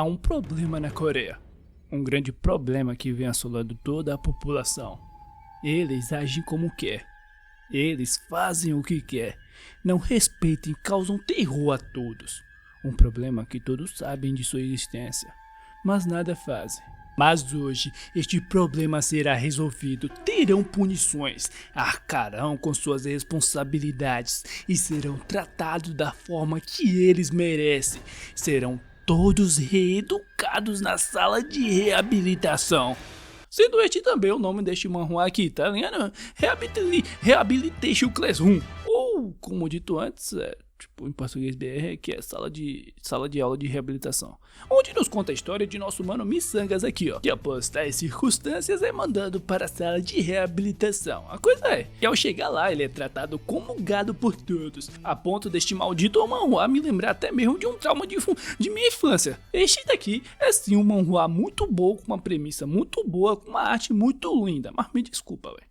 Há um problema na Coreia. Um grande problema que vem assolando toda a população. Eles agem como quer. Eles fazem o que quer. Não respeitam e causam terror a todos. Um problema que todos sabem de sua existência, mas nada fazem. Mas hoje, este problema será resolvido, terão punições, arcarão com suas responsabilidades e serão tratados da forma que eles merecem. Serão todos reeducados na sala de reabilitação. Sendo este também o nome deste manhwa aqui, tá ligado? Rehabilitation Classroom. Ou, como dito antes, tipo em português BR, que é sala de aula de reabilitação. Onde nos conta a história de nosso mano Missangas aqui, ó. Que após tais circunstâncias é mandado para a sala de reabilitação. A coisa é que ao chegar lá ele é tratado como gado por todos. A ponto deste maldito manhwa me lembrar até mesmo de um trauma de minha infância. Este daqui é sim um manhwa muito bom, com uma premissa muito boa, com uma arte muito linda. Mas me desculpa, velho.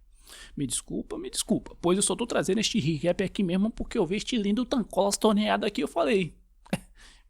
Me desculpa, pois eu só tô trazendo este recap aqui mesmo porque eu vi este lindo Tancolas torneado aqui e eu falei,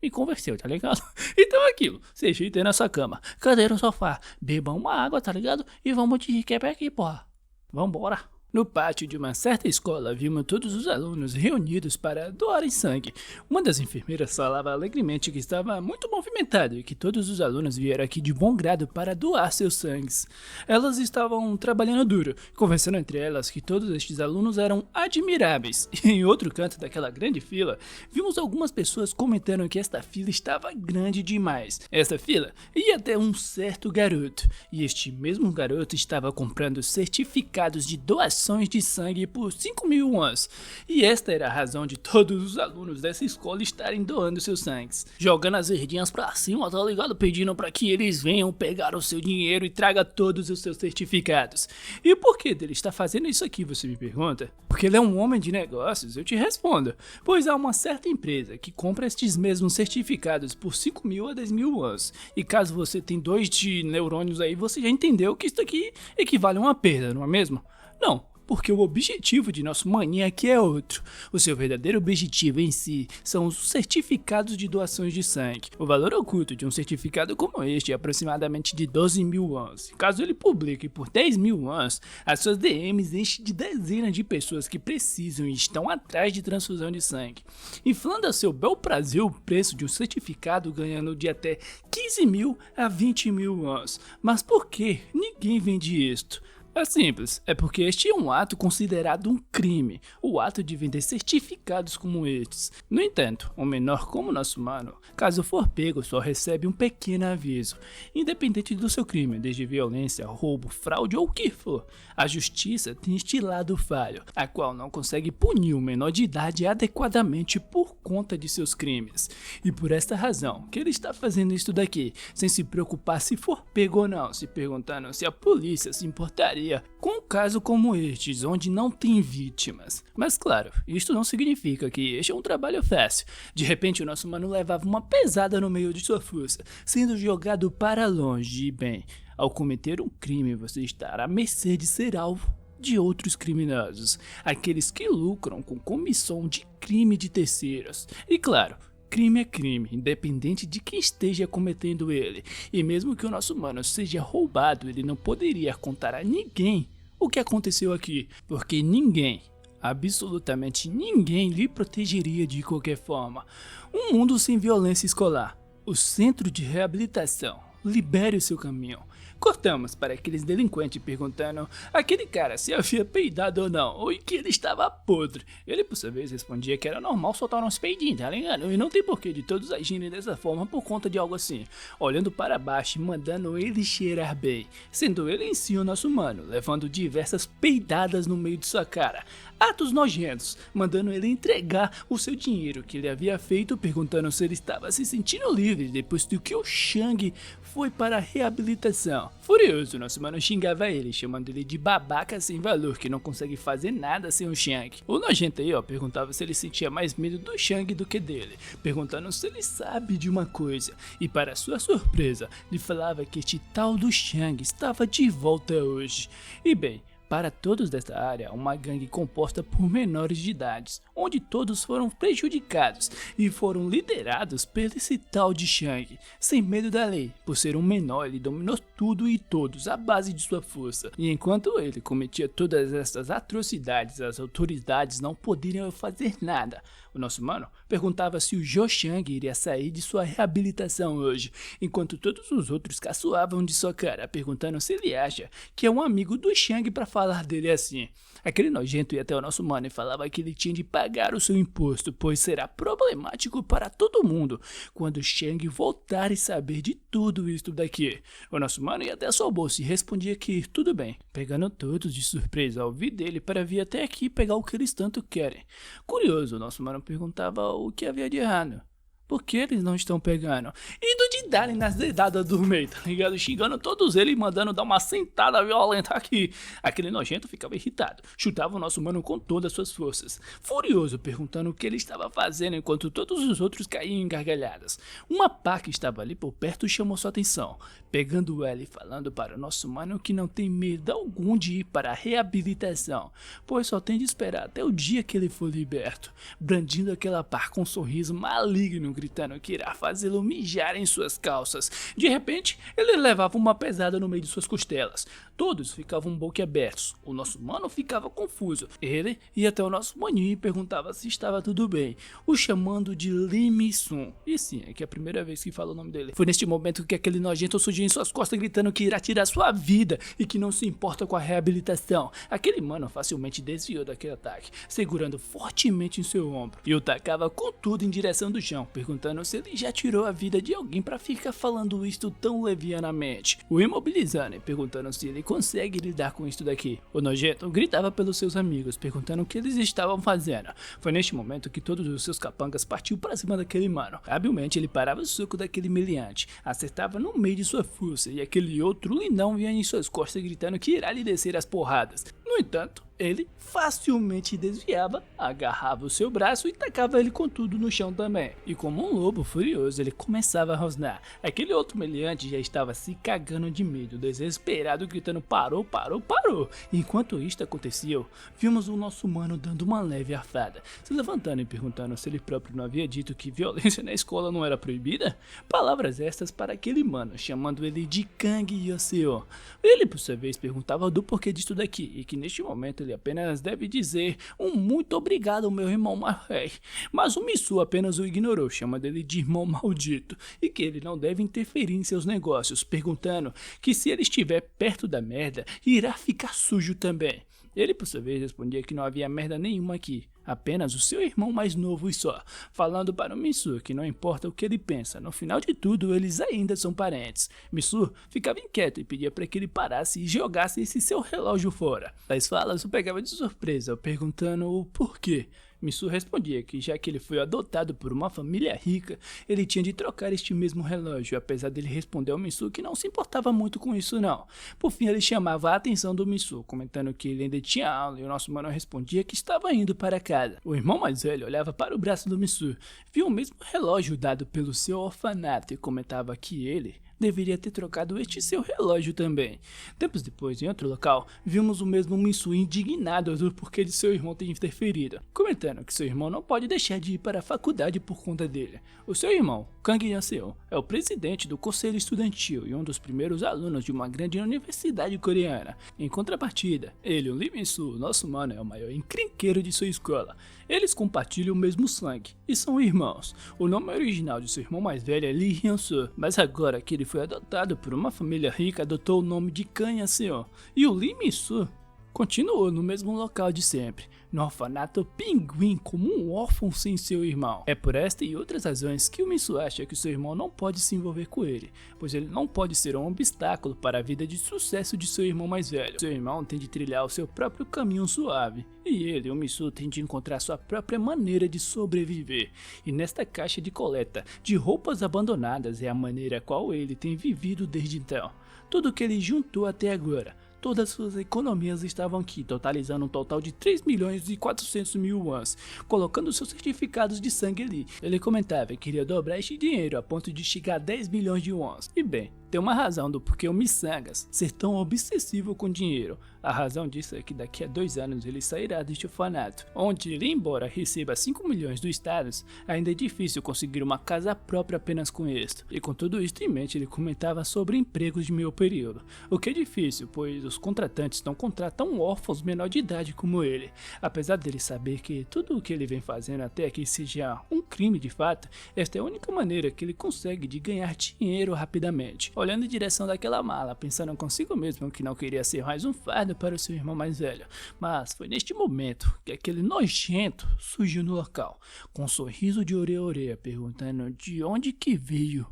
me convenceu, tá ligado? Então é aquilo, se ajeitem nessa cama, cadeira no sofá, bebam uma água, tá ligado? E vamos de recap aqui, porra. Vambora. No pátio de uma certa escola, vimos todos os alunos reunidos para doarem sangue. Uma das enfermeiras falava alegremente que estava muito movimentado e que todos os alunos vieram aqui de bom grado para doar seus sangues. Elas estavam trabalhando duro, conversando entre elas que todos estes alunos eram admiráveis. E em outro canto daquela grande fila, vimos algumas pessoas comentando que esta fila estava grande demais. Esta fila ia até um certo garoto, e este mesmo garoto estava comprando certificados de doação de sangue por 5.000 wons, e esta era a razão de todos os alunos dessa escola estarem doando seus sangues, jogando as verdinhas pra cima, tá ligado? Pedindo pra que eles venham pegar o seu dinheiro e traga todos os seus certificados. E por que ele está fazendo isso aqui, você me pergunta? Porque ele é um homem de negócios, eu te respondo, pois há uma certa empresa que compra estes mesmos certificados por 5.000 a 10.000 wons, e caso você tenha 2 de neurônios aí, você já entendeu que isso aqui equivale a uma perda, não é mesmo? Não, porque o objetivo de nosso maninho aqui é outro. O seu verdadeiro objetivo em si são os certificados de doações de sangue. O valor oculto de um certificado como este é aproximadamente de 12.000 wons. Caso ele publique por 10.000 wons, as suas DMs enchem de dezenas de pessoas que precisam e estão atrás de transfusão de sangue, inflando a seu bel prazer o preço de um certificado, ganhando de até 15.000 a 20.000 wons. Mas por que ninguém vende isto? É simples, é porque este é um ato considerado um crime, o ato de vender certificados como estes. No entanto, um menor como nosso mano, caso for pego, só recebe um pequeno aviso, independente do seu crime, desde violência, roubo, fraude ou o que for. A justiça tem este lado falho, a qual não consegue punir o menor de idade adequadamente por conta de seus crimes. E por esta razão, que ele está fazendo isso daqui, sem se preocupar se for pego ou não, se perguntando se a polícia se importaria com um caso como estes, onde não tem vítimas. Mas claro, isto não significa que este é um trabalho fácil. De repente o nosso mano levava uma pesada no meio de sua força, sendo jogado para longe. E bem, ao cometer um crime você estará à mercê de ser alvo de outros criminosos, aqueles que lucram com comissão de crime de terceiros. E claro, crime é crime, independente de quem esteja cometendo ele. E mesmo que o nosso mano seja roubado, ele não poderia contar a ninguém o que aconteceu aqui, porque ninguém, absolutamente ninguém, lhe protegeria de qualquer forma. Um mundo sem violência escolar. O centro de reabilitação. Libere o seu caminho. Cortamos para aqueles delinquentes perguntando aquele cara se havia peidado ou não, ou que ele estava podre. Ele por sua vez respondia que era normal soltar uns peidinhos, tá ligado? E não tem porquê de todos agirem dessa forma por conta de algo assim, olhando para baixo e mandando ele cheirar bem, sendo ele em si o nosso mano, levando diversas peidadas no meio de sua cara. Atos nojentos, mandando ele entregar o seu dinheiro que ele havia feito, perguntando se ele estava se sentindo livre depois do que o Shang foi para a reabilitação. Furioso, nosso mano xingava ele, chamando ele de babaca sem valor, que não consegue fazer nada sem o Shang. O nojento aí, ó, perguntava se ele sentia mais medo do Shang do que dele, perguntando se ele sabe de uma coisa, e para sua surpresa, lhe falava que este tal do Shang estava de volta hoje. E bem, para todos desta área, uma gangue composta por menores de idade, onde todos foram prejudicados e foram liderados pelo esse tal de Shang. Sem medo da lei, por ser um menor, ele dominou tudo e todos à base de sua força. E enquanto ele cometia todas essas atrocidades, as autoridades não poderiam fazer nada. O nosso mano perguntava se o Zhou Shang iria sair de sua reabilitação hoje, enquanto todos os outros caçoavam de sua cara, perguntando se ele acha que é um amigo do Shang para falar dele assim. Aquele nojento ia até o nosso mano e falava que ele tinha de pagar o seu imposto, pois será problemático para todo mundo quando o Shang voltar e saber de tudo isso daqui. O nosso mano ia até a sua bolsa e respondia que tudo bem, pegando todos de surpresa ao ouvir dele para vir até aqui pegar o que eles tanto querem. Curioso, o nosso mano perguntava o que havia de errado. Por que eles não estão pegando? Indo de darem nas dedadas do meio, tá ligado? Xingando todos eles e mandando dar uma sentada violenta aqui. Aquele nojento ficava irritado, chutava o nosso mano com todas as suas forças. Furioso, perguntando o que ele estava fazendo enquanto todos os outros caíam em gargalhadas. Uma pá que estava ali por perto chamou sua atenção, pegando ela e falando para o nosso mano que não tem medo algum de ir para a reabilitação, pois só tem de esperar até o dia que ele for liberto, brandindo aquela pá com um sorriso maligno, gritando que irá fazê-lo mijar em suas calças. De repente, ele levava uma pesada no meio de suas costelas. Todos ficavam boquiabertos. O nosso mano ficava confuso. Ele ia até o nosso maninho e perguntava se estava tudo bem, o chamando de Lee Mi-sun. E sim, é que é a primeira vez que fala o nome dele. Foi neste momento que aquele nojento surgiu em suas costas gritando que irá tirar sua vida e que não se importa com a reabilitação. Aquele mano facilmente desviou daquele ataque, segurando fortemente em seu ombro, e o tacava com tudo em direção do chão, perguntando se ele já tirou a vida de alguém para ficar falando isto tão levianamente, o imobilizando e perguntando se ele consegue lidar com isto daqui. O nojento gritava pelos seus amigos, perguntando o que eles estavam fazendo. Foi neste momento que todos os seus capangas partiu para cima daquele mano. Habilmente ele parava o soco daquele meliante, acertava no meio de sua força, e aquele outro lindão vinha em suas costas gritando que irá lhe descer as porradas. No entanto, ele facilmente desviava, agarrava o seu braço e tacava ele com tudo no chão também. E como um lobo furioso, ele começava a rosnar. Aquele outro meliante já estava se cagando de medo, desesperado, gritando parou, parou, parou. E enquanto isto acontecia, vimos o nosso mano dando uma leve arfada, se levantando e perguntando se ele próprio não havia dito que violência na escola não era proibida. Palavras estas para aquele mano, chamando ele de Kang Yoseo. Ele por sua vez perguntava do porquê disto daqui, e que neste momento ele apenas deve dizer um muito obrigado, meu irmão Marrei. Mas o Mi-sun apenas o ignorou, chamando ele de irmão maldito, e que ele não deve interferir em seus negócios, perguntando que se ele estiver perto da merda, irá ficar sujo também. Ele por sua vez respondia que não havia merda nenhuma aqui, apenas o seu irmão mais novo e só, falando para o Mi-sun que não importa o que ele pensa, no final de tudo eles ainda são parentes. Mi-sun ficava inquieto e pedia para que ele parasse e jogasse esse seu relógio fora. As falas o pegava de surpresa, perguntando o porquê. Mi-sun respondia que já que ele foi adotado por uma família rica, ele tinha de trocar este mesmo relógio, apesar dele responder ao Mi-sun que não se importava muito com isso não. Por fim ele chamava a atenção do Mi-sun, comentando que ele ainda tinha aula, e o nosso mano respondia que estava indo para casa. O irmão mais velho olhava para o braço do Mi-sun, viu o mesmo relógio dado pelo seu orfanato e comentava que ele deveria ter trocado este seu relógio também. Tempos depois, em outro local, vimos o mesmo Mi-sun indignado do porquê de seu irmão ter interferido, comentando que seu irmão não pode deixar de ir para a faculdade por conta dele. O seu irmão, Kang Yaseo, é o presidente do conselho estudantil e um dos primeiros alunos de uma grande universidade coreana. Em contrapartida, ele, o Lee Mi-sun, nosso mano, é o maior encrenqueiro de sua escola. Eles compartilham o mesmo sangue e são irmãos. O nome original de seu irmão mais velho é Lee Hyun-soo, mas agora que ele foi adotado por uma família rica, adotou o nome de Kang Yaseo. E o Lee Mi-sun continuou no mesmo local de sempre, no orfanato Pinguim, como um órfão sem seu irmão. É por esta e outras razões que o Mi-sun acha que seu irmão não pode se envolver com ele, pois ele não pode ser um obstáculo para a vida de sucesso de seu irmão mais velho. Seu irmão tem de trilhar o seu próprio caminho suave, e ele, o Mi-sun, tem de encontrar sua própria maneira de sobreviver. E nesta caixa de coleta de roupas abandonadas é a maneira qual ele tem vivido desde então. Tudo que ele juntou até agora, todas suas economias estavam aqui, totalizando um total de 3.400.000 wons, colocando seus certificados de sangue ali. Ele comentava que iria dobrar este dinheiro a ponto de chegar a 10 milhões de wons. E bem, tem uma razão do porquê o Missangas ser tão obsessivo com dinheiro. A razão disso é que daqui a 2 anos ele sairá deste orfanato, onde ele, embora receba 5 milhões do Estado, ainda é difícil conseguir uma casa própria apenas com isto. E com tudo isto em mente, ele comentava sobre empregos de meio período, o que é difícil, pois os contratantes não contratam órfãos menor de idade como ele. Apesar dele saber que tudo o que ele vem fazendo até aqui seja um crime de fato, esta é a única maneira que ele consegue de ganhar dinheiro rapidamente. Olhando em direção daquela mala, pensando consigo mesmo que não queria ser mais um fardo para o seu irmão mais velho, mas foi neste momento que aquele nojento surgiu no local, com um sorriso de orelha a orelha, perguntando de onde que veio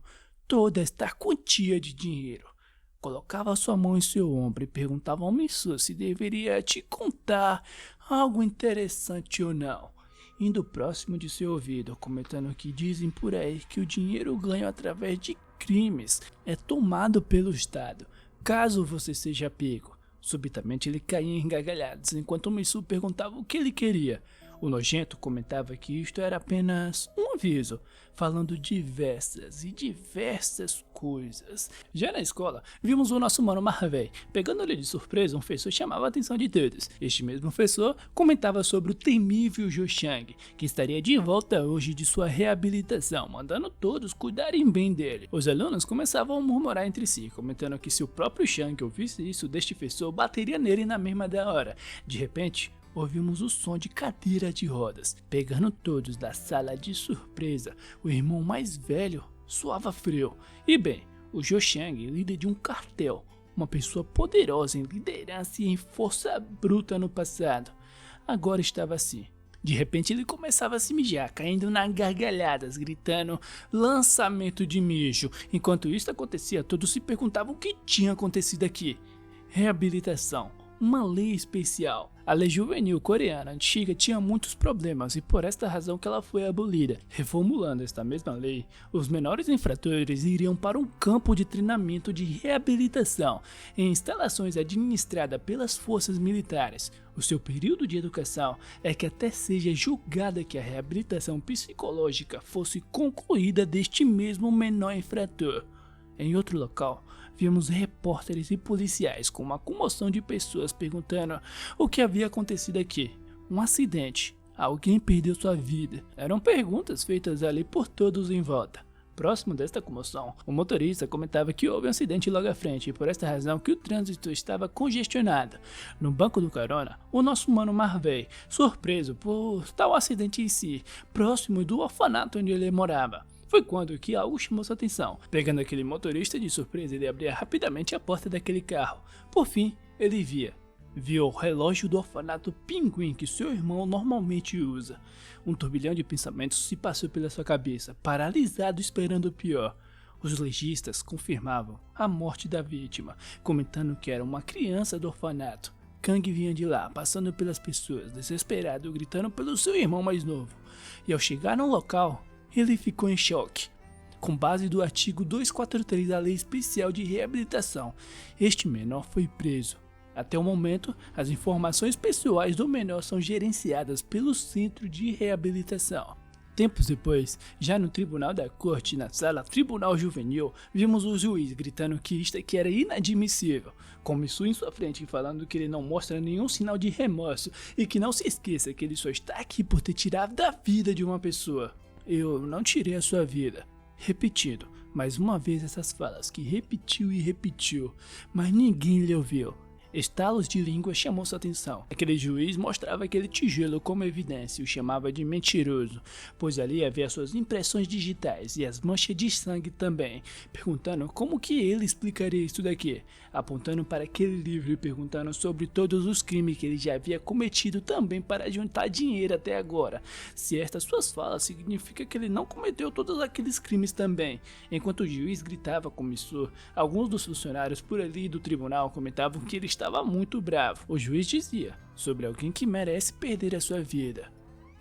toda esta quantia de dinheiro. Colocava sua mão em seu ombro e perguntava ao Missu se deveria te contar algo interessante ou não, indo próximo de seu ouvido, comentando que dizem por aí que o dinheiro ganho através de crimes é tomado pelo Estado, caso você seja pego. Subitamente ele caía em gargalhadas, enquanto o Missu perguntava o que ele queria. O nojento comentava que isto era apenas um aviso, falando diversas coisas. Já na escola, vimos o nosso mano Marvei. Pegando ele de surpresa, um professor chamava a atenção de todos. Este mesmo professor comentava sobre o temível Joshang, que estaria de volta hoje de sua reabilitação, mandando todos cuidarem bem dele. Os alunos começavam a murmurar entre si, comentando que se o próprio Shang ouvisse isso deste professor, bateria nele na mesma da hora. De repente, ouvimos o som de cadeira de rodas, pegando todos da sala de surpresa. O irmão mais velho suava frio. E bem, o Joshang, líder de um cartel, uma pessoa poderosa em liderança e em força bruta no passado, agora estava assim. De repente ele começava a se mijar, caindo nas gargalhadas, gritando lançamento de mijo. Enquanto isso acontecia, todos se perguntavam o que tinha acontecido aqui. Reabilitação. Uma lei especial. A lei juvenil coreana antiga tinha muitos problemas e por esta razão que ela foi abolida. Reformulando esta mesma lei, os menores infratores iriam para um campo de treinamento de reabilitação em instalações administradas pelas forças militares. O seu período de educação é que até seja julgada que a reabilitação psicológica fosse concluída deste mesmo menor infrator. Em outro local, vimos repórteres e policiais com uma comoção de pessoas perguntando o que havia acontecido aqui. Um acidente? Alguém perdeu sua vida? Eram perguntas feitas ali por todos em volta. Próximo desta comoção, o motorista comentava que houve um acidente logo à frente e por esta razão que o trânsito estava congestionado. No banco do carona, o nosso mano Marvei, surpreso por tal acidente em si, próximo do orfanato onde ele morava. Foi quando que algo chamou sua atenção. Pegando aquele motorista de surpresa, ele abria rapidamente a porta daquele carro. Por fim, ele viu o relógio do orfanato Pinguim que seu irmão normalmente usa. Um turbilhão de pensamentos se passou pela sua cabeça, paralisado esperando o pior. Os legistas confirmavam a morte da vítima, comentando que era uma criança do orfanato. Kang vinha de lá, passando pelas pessoas, desesperado, gritando pelo seu irmão mais novo. E ao chegar no local, ele ficou em choque. Com base do artigo 243 da Lei Especial de Reabilitação, este menor foi preso. Até o momento, as informações pessoais do menor são gerenciadas pelo Centro de Reabilitação. Tempos depois, já no Tribunal da Corte, na sala Tribunal Juvenil, vimos o juiz gritando que isto aqui era inadmissível, com Missu em sua frente falando que ele não mostra nenhum sinal de remorso e que não se esqueça que ele só está aqui por ter tirado da vida de uma pessoa. Eu não tirei a sua vida. Repetindo, mais uma vez essas falas que repetiu e repetiu, mas ninguém lhe ouviu. Estalos de língua chamou sua atenção. Aquele juiz mostrava aquele tijolo como evidência e o chamava de mentiroso, pois ali havia suas impressões digitais e as manchas de sangue também, perguntando como que ele explicaria isso daqui, apontando para aquele livro e perguntando sobre todos os crimes que ele já havia cometido também para juntar dinheiro até agora. Se estas suas falas significa que ele não cometeu todos aqueles crimes também. Enquanto o juiz gritava com Missu, alguns dos funcionários por ali do tribunal comentavam que ele estava muito bravo. O juiz dizia sobre alguém que merece perder a sua vida,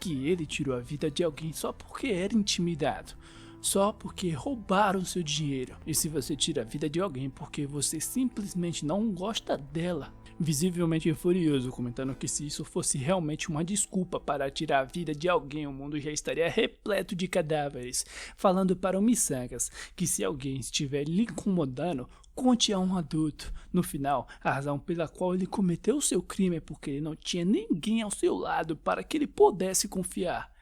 que ele tirou a vida de alguém só porque era intimidado. só porque roubaram seu dinheiro. E se você tira a vida de alguém porque você simplesmente não gosta dela, visivelmente furioso, comentando que se isso fosse realmente uma desculpa para tirar a vida de alguém, o mundo já estaria repleto de cadáveres. Falando para o Missangas que se alguém estiver lhe incomodando, conte a um adulto. No final, a razão pela qual ele cometeu seu crime é porque ele não tinha ninguém ao seu lado para que ele pudesse confiar.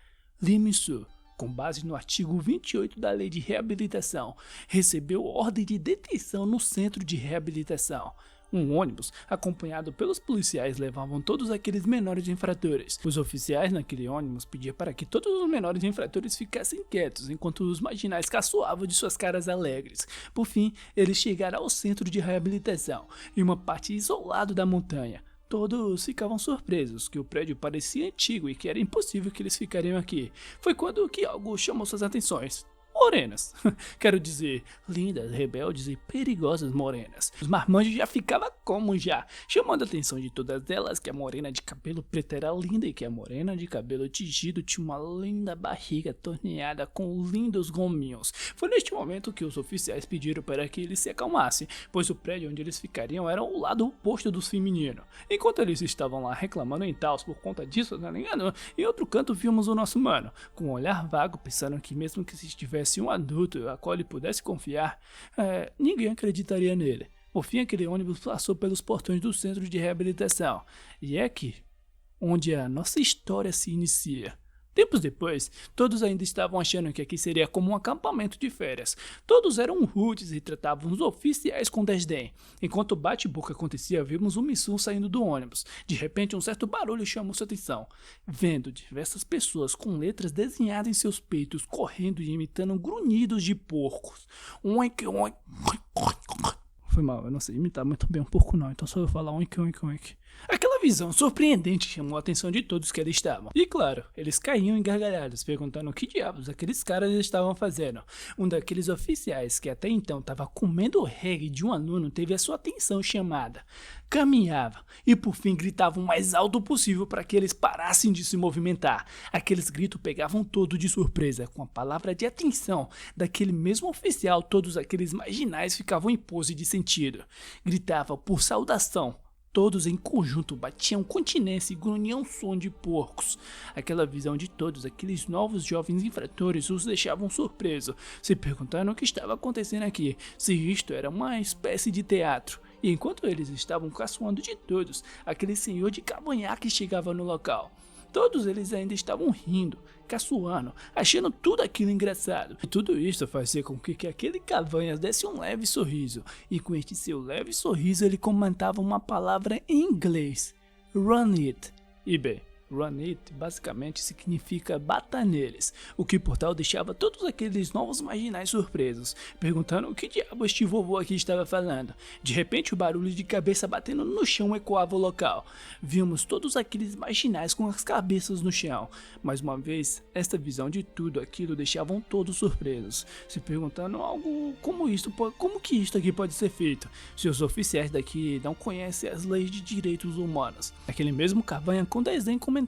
Lee Mi-soo, com base no artigo 28 da Lei de Reabilitação, recebeu ordem de detenção no centro de reabilitação. Um ônibus, acompanhado pelos policiais, levavam todos aqueles menores infratores. Os oficiais naquele ônibus pediam para que todos os menores infratores ficassem quietos, enquanto os marginais caçoavam de suas caras alegres. Por fim, eles chegaram ao centro de reabilitação, em uma parte isolada da montanha. Todos ficavam surpresos que o prédio parecia antigo e que era impossível que eles ficariam aqui. Foi quando que algo chamou suas atenções. Morenas, quero dizer, lindas, rebeldes e perigosas morenas. Os marmanjos já ficavam como já, chamando a atenção de todas elas que a morena de cabelo preto era linda e que a morena de cabelo tingido tinha uma linda barriga torneada com lindos gominhos. Foi neste momento que os oficiais pediram para que eles se acalmassem, pois o prédio onde eles ficariam era o lado oposto dos femininos. Enquanto eles estavam lá reclamando em taus por conta disso, tá ligado? Em outro canto vimos o nosso mano, com um olhar vago, pensando que mesmo que se estivesse um adulto a qual ele pudesse confiar, ninguém acreditaria nele. Por fim, aquele ônibus passou pelos portões do centro de reabilitação, e é aqui onde a nossa história se inicia. Tempos depois, todos ainda estavam achando que aqui seria como um acampamento de férias. Todos eram rudes e tratavam os oficiais com desdém. Enquanto o bate-boca acontecia, vimos um Mi-soo saindo do ônibus. De repente, um certo barulho chamou sua atenção. Vendo diversas pessoas com letras desenhadas em seus peitos, correndo e imitando grunhidos de porcos. Oink, oink, oink, oink. Foi mal, eu não sei imitar muito bem um porco não, então só eu falar oink, oink, oink. Aquela visão surpreendente chamou a atenção de todos que ali estavam. E claro, eles caíam em gargalhadas, perguntando o que diabos aqueles caras estavam fazendo. Um daqueles oficiais que até então estava comendo o reggae de um aluno teve a sua atenção chamada. Caminhava e por fim gritava o mais alto possível para que eles parassem de se movimentar. Aqueles gritos pegavam todo de surpresa. Com a palavra de atenção daquele mesmo oficial, todos aqueles marginais ficavam em pose de sentido. Gritavam por saudação. Todos em conjunto batiam continência e grunhiam som de porcos. Aquela visão de todos aqueles novos jovens infratores os deixavam surpresos, se perguntando o que estava acontecendo aqui, se isto era uma espécie de teatro. E enquanto eles estavam caçoando de todos, aquele senhor de cavanhaque chegava no local. Todos eles ainda estavam rindo, caçoando, achando tudo aquilo engraçado. E tudo isso fazia com que aquele cavanhas desse um leve sorriso. E com este seu leve sorriso ele comentava uma palavra em inglês. Run it. E bem, run it basicamente significa bata neles, o que por tal deixava todos aqueles novos marginais surpresos, perguntando o que diabo este vovô aqui estava falando. De repente o barulho de cabeça batendo no chão ecoava o local. Vimos todos aqueles marginais com as cabeças no chão. Mais uma vez, esta visão de tudo aquilo deixavam todos surpresos, se perguntando algo como que isto aqui pode ser feito, se os oficiais daqui não conhecem as leis de direitos humanos. Aquele mesmo cavanha com desdém comentavam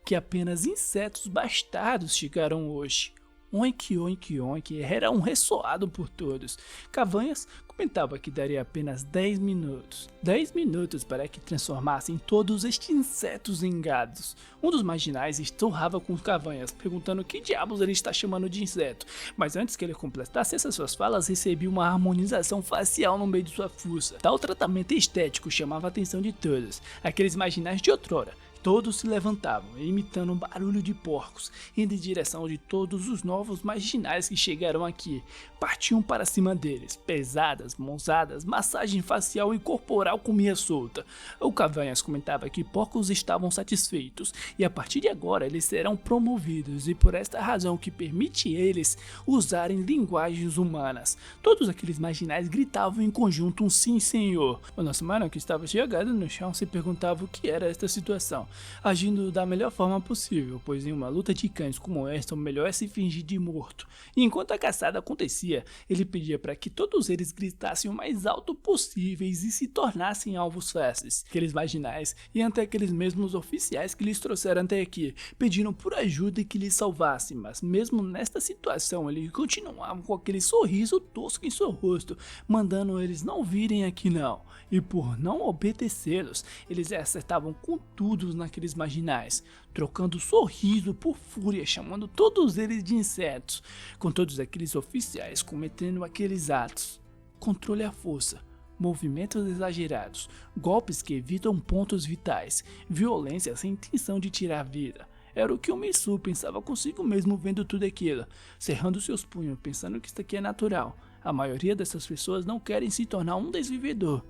que apenas insetos bastardos chegaram hoje. Oink, oink, oink era um ressoado por todos. Cavanhas comentava que daria apenas 10 minutos. 10 minutos para que transformassem todos estes insetos em gados. Um dos marginais estorrava com os Cavanhas, perguntando o que diabos ele está chamando de inseto. Mas antes que ele completasse essas suas falas, recebia uma harmonização facial no meio de sua fuça. Tal tratamento estético chamava a atenção de todos. Aqueles marginais de outrora. Todos se levantavam, imitando um barulho de porcos, indo em direção de todos os novos marginais que chegaram aqui. Partiam para cima deles, pesadas, mãozadas, massagem facial e corporal comia solta. O Cavanhas comentava que porcos estavam satisfeitos, e a partir de agora eles serão promovidos, e por esta razão que permite eles usarem linguagens humanas. Todos aqueles marginais gritavam em conjunto um sim senhor. O nosso mano que estava jogado no chão se perguntava o que era esta situação. agindo da melhor forma possível, pois em uma luta de cães como esta, o melhor é se fingir de morto. E enquanto a caçada acontecia, ele pedia para que todos eles gritassem o mais alto possíveis e se tornassem alvos fáceis. Aqueles marginais e até aqueles mesmos oficiais que lhes trouxeram até aqui, pediram por ajuda e que lhes salvassem, mas mesmo nesta situação, ele continuava com aquele sorriso tosco em seu rosto, mandando eles não virem aqui não. E por não obedecê-los, eles acertavam com tudo naqueles marginais, trocando sorriso por fúria, chamando todos eles de insetos, com todos aqueles oficiais cometendo aqueles atos. Controle à força, movimentos exagerados, golpes que evitam pontos vitais, violência sem intenção de tirar a vida. Era o que o Mitsu pensava consigo mesmo vendo tudo aquilo, cerrando seus punhos, pensando que isso aqui é natural. A maioria dessas pessoas não querem se tornar um desvivedor,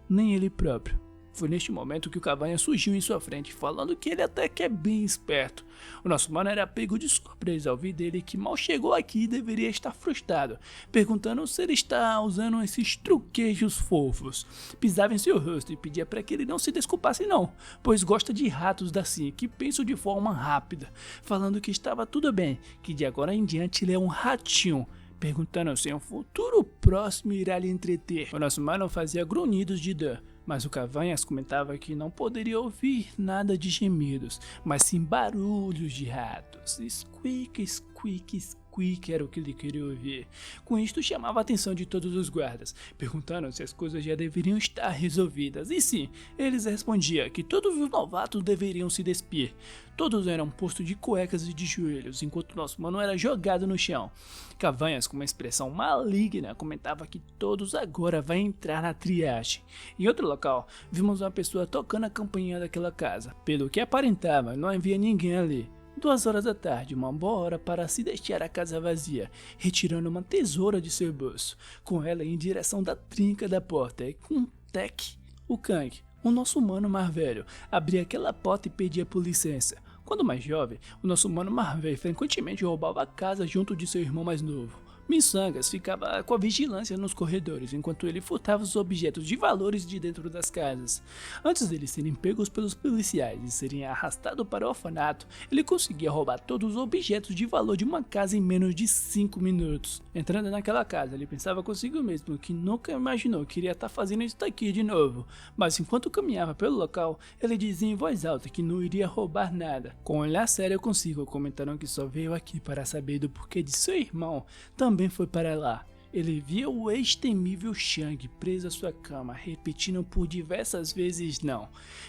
nem ele próprio. Foi neste momento que o Cavanha surgiu em sua frente, falando que ele até que é bem esperto. O nosso mano era pego de surpresa ao ouvir dele que mal chegou aqui e deveria estar frustrado, perguntando se ele está usando esses truquejos fofos. Pisava em seu rosto e pedia para que ele não se desculpasse não, pois gosta de ratos assim, que pensam de forma rápida, falando que estava tudo bem, que de agora em diante ele é um ratinho, perguntando se um futuro próximo irá lhe entreter. O nosso mano fazia grunhidos de dor, mas o Cavanhas comentava que não poderia ouvir nada de gemidos, mas sim barulhos de ratos. Squeak, squeak, squeak era o que ele queria ouvir. Com isto chamava a atenção de todos os guardas, perguntando se as coisas já deveriam estar resolvidas. E sim, eles respondiam que todos os novatos deveriam se despir. Todos eram postos de cuecas e de joelhos, enquanto nosso mano era jogado no chão. Cavanhas, com uma expressão maligna, comentava que todos agora vão entrar na triagem. Em outro local, vimos uma pessoa tocando a campainha daquela casa. Pelo que aparentava, não havia ninguém ali. 2 horas da tarde, uma boa hora para se deixar a casa vazia, retirando uma tesoura de seu bolso, com ela em direção da trinca da porta, e com um tec, o Kang, o nosso mano mais velho, abria aquela porta e pedia por licença. Quando mais jovem, o nosso mano mais velho frequentemente roubava a casa junto de seu irmão mais novo. Missangas ficava com a vigilância nos corredores, enquanto ele furtava os objetos de valores de dentro das casas. Antes deles serem pegos pelos policiais e serem arrastados para o orfanato, ele conseguia roubar todos os objetos de valor de uma casa em menos de 5 minutos. Entrando naquela casa, ele pensava consigo mesmo que nunca imaginou que iria estar fazendo isso daqui de novo, mas enquanto caminhava pelo local, ele dizia em voz alta que não iria roubar nada. Com um olhar sério consigo, comentaram que só veio aqui para saber do porquê de seu irmão também foi para lá. Ele via o ex-temível Shang preso à sua cama, repetindo por diversas vezes não.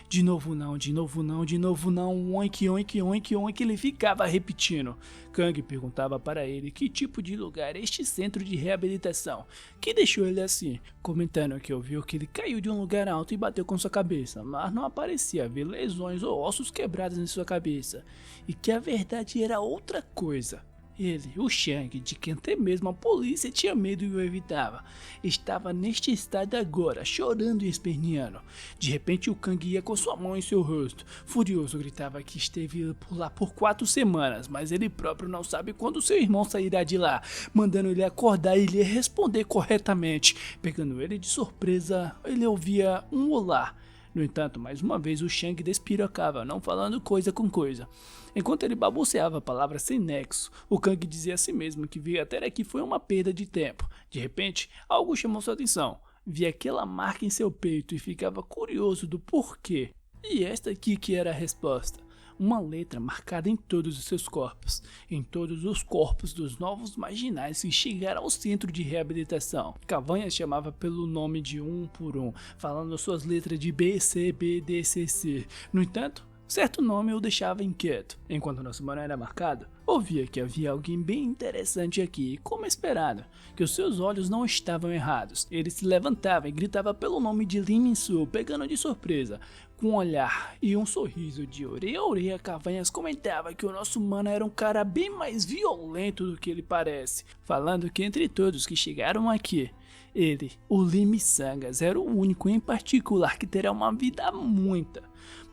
De novo não, de novo não, de novo não, oink, oink, oink, oink, ele ficava repetindo. Kang perguntava para ele que tipo de lugar é este centro de reabilitação, que deixou ele assim, comentando que ouviu que ele caiu de um lugar alto e bateu com sua cabeça, mas não parecia haver lesões ou ossos quebrados em sua cabeça, e que a verdade era outra coisa. Ele, o Shang, de quem até mesmo a polícia tinha medo e o evitava, estava neste estado agora, chorando e esperneando. De repente o Kang ia com sua mão em seu rosto. Furioso gritava que esteve por lá por 4 semanas, mas ele próprio não sabe quando seu irmão sairá de lá, mandando ele acordar e lhe responder corretamente. Pegando ele de surpresa, ele ouvia um olá. No entanto, mais uma vez o Shang despirocava, não falando coisa com coisa. Enquanto ele balbuciava palavras sem nexo, o Kang dizia a si mesmo que vir até aqui foi uma perda de tempo. De repente, algo chamou sua atenção. Via aquela marca em seu peito e ficava curioso do porquê. E esta aqui que era a resposta. Uma letra marcada em todos os seus corpos, em todos os corpos dos novos marginais que chegaram ao centro de reabilitação. Cavanhas chamava pelo nome de um por um, falando suas letras de B, C, B, D, C, C. No entanto, certo nome o deixava inquieto. Enquanto nosso mano era marcado, ouvia que havia alguém bem interessante aqui, e como esperado, que os seus olhos não estavam errados. Ele se levantava e gritava pelo nome de Lee Min-soo, pegando de surpresa. Com um olhar e um sorriso de orelha a orelha, Cavanhas comentava que o nosso mano era um cara bem mais violento do que ele parece, falando que entre todos que chegaram aqui, ele, o Lee Missangas, era o único em particular que terá uma vida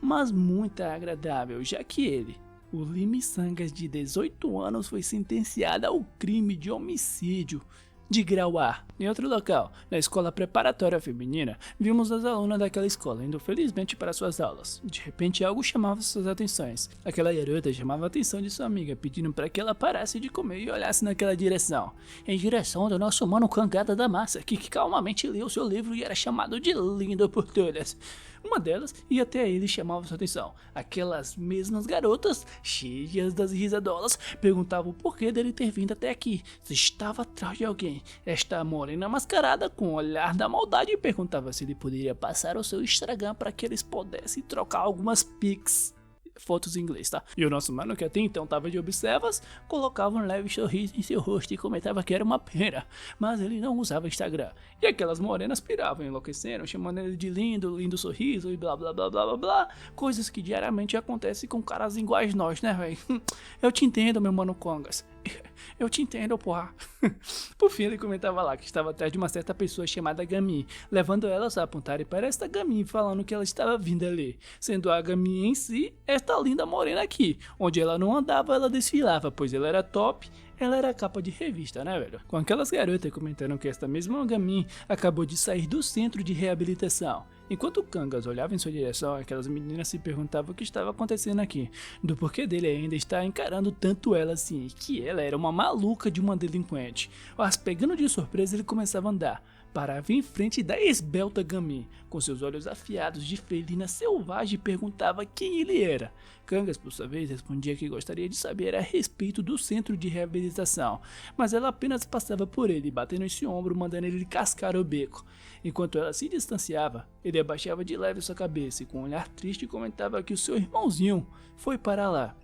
mas muito agradável, já que ele, o Lee Missangas de 18 anos, foi sentenciado ao crime de homicídio. de grau A. Em outro local, na escola preparatória feminina, vimos as alunas daquela escola indo felizmente para suas aulas. De repente, algo chamava suas atenções. Aquela garota chamava a atenção de sua amiga, pedindo para que ela parasse de comer e olhasse naquela direção. Em direção do nosso mano Cangada da Massa, que calmamente lia o seu livro e era chamado de lindo por todas. Uma delas ia até ele e chamava sua atenção. Aquelas mesmas garotas, cheias das risadolas, perguntavam o porquê dele ter vindo até aqui, se estava atrás de alguém. Esta morena mascarada, com o olhar da maldade, perguntava se ele poderia passar o seu Instagram para que eles pudessem trocar algumas pics. Fotos em inglês, tá? E o nosso mano, que até então tava de observas, colocava um leve sorriso em seu rosto e comentava que era uma pena, mas ele não usava Instagram. E aquelas morenas piravam, enlouquecendo, chamando ele de lindo, lindo sorriso e blá blá blá blá blá blá, coisas que diariamente acontecem com caras iguais nós, né, velho? Eu te entendo, meu mano Congas. Eu te entendo, porra. Por fim, ele comentava lá que estava atrás de uma certa pessoa chamada Gami, levando elas a apontarem para esta Gami, falando que ela estava vindo ali, sendo a Gami em si esta linda morena aqui. Onde ela não andava, ela desfilava, pois ela era top. Ela era capa de revista, né, velho? Com aquelas garotas comentando que esta mesma Gami acabou de sair do centro de reabilitação. Enquanto o Kangas olhava em sua direção, aquelas meninas se perguntavam o que estava acontecendo aqui, do porquê dele ainda estar encarando tanto ela assim, que ela era uma maluca de uma delinquente. Mas pegando de surpresa, ele começava a andar. Parava em frente da esbelta Gami, com seus olhos afiados de felina selvagem, e perguntava quem ele era. Kangas, por sua vez, respondia que gostaria de saber a respeito do centro de reabilitação, mas ela apenas passava por ele, batendo em seu ombro, mandando ele cascar o beco. Enquanto ela se distanciava, ele abaixava de leve sua cabeça e com um olhar triste comentava que o seu irmãozinho foi para lá.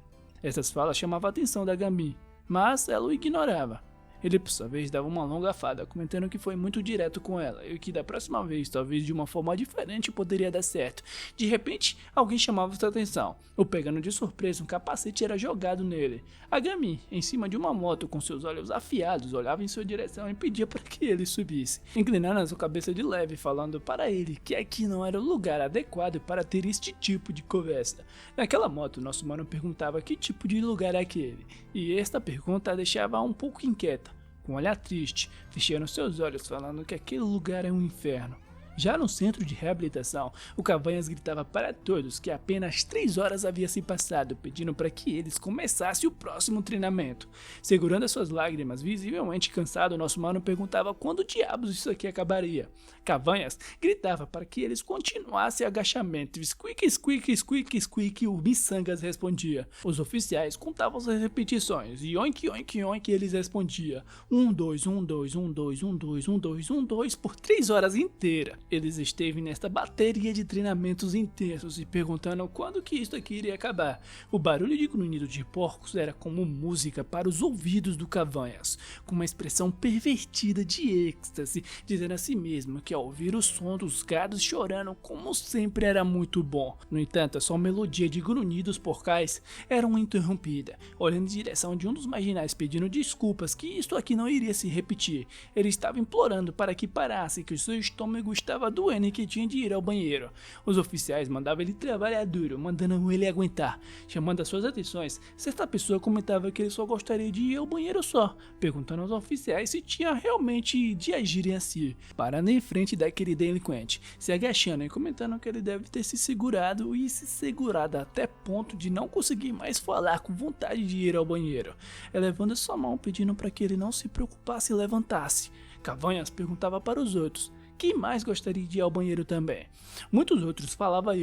Essas falas chamavam a atenção da Gami, mas ela o ignorava. Ele, por sua vez, dava uma longa fada, comentando que foi muito direto com ela e que da próxima vez, talvez de uma forma diferente, poderia dar certo. De repente, alguém chamava sua atenção. O pegando de surpresa, um capacete era jogado nele. A Gami, em cima de uma moto com seus olhos afiados, olhava em sua direção e pedia para que ele subisse, inclinando a sua cabeça de leve, falando para ele que aqui não era o lugar adequado para ter este tipo de conversa. Naquela moto, nosso mano perguntava que tipo de lugar é aquele, e esta pergunta a deixava um pouco inquieta. Com um olhar triste, fechando seus olhos, falando que aquele lugar é um inferno. Já no centro de reabilitação, o Cavanhas gritava para todos que apenas 3 horas havia se passado, pedindo para que eles começassem o próximo treinamento. Segurando as suas lágrimas, visivelmente cansado, nosso mano perguntava quando diabos isso aqui acabaria. Cavanhas gritava para que eles continuassem agachamento. Squeak, squeak, squeak, squeak, o Missangas respondia. Os oficiais contavam as repetições e oink, oink, oink eles respondiam. 1, 2, 1, 2, 1, 2, 1, 2, 1, 2, 1, 2 por 3 horas inteiras. Eles esteve nesta bateria de treinamentos intensos e perguntando quando que isso aqui iria acabar. O barulho de grunhido de porcos era como música para os ouvidos do Cavanhas, com uma expressão pervertida de êxtase, dizendo a si mesmo que ao ouvir o som dos gados chorando, como sempre, era muito bom. No entanto, a sua melodia de grunhidos porcais era uma interrompida, olhando em direção de um dos marginais pedindo desculpas que isto aqui não iria se repetir. Ele estava implorando para que parasse, que o seu estômago estava doendo e que tinha de ir ao banheiro. Os oficiais mandavam ele trabalhar duro, mandando ele aguentar. Chamando as suas atenções, certa pessoa comentava que ele só gostaria de ir ao banheiro só, perguntando aos oficiais se tinha realmente de agirem assim, parando em frente daquele delinquente, se agachando e comentando que ele deve ter se segurado e se segurado até ponto de não conseguir mais falar com vontade de ir ao banheiro, elevando sua mão pedindo para que ele não se preocupasse e levantasse. Cavanhas perguntava para os outros quem mais gostaria de ir ao banheiro também. Muitos outros falavam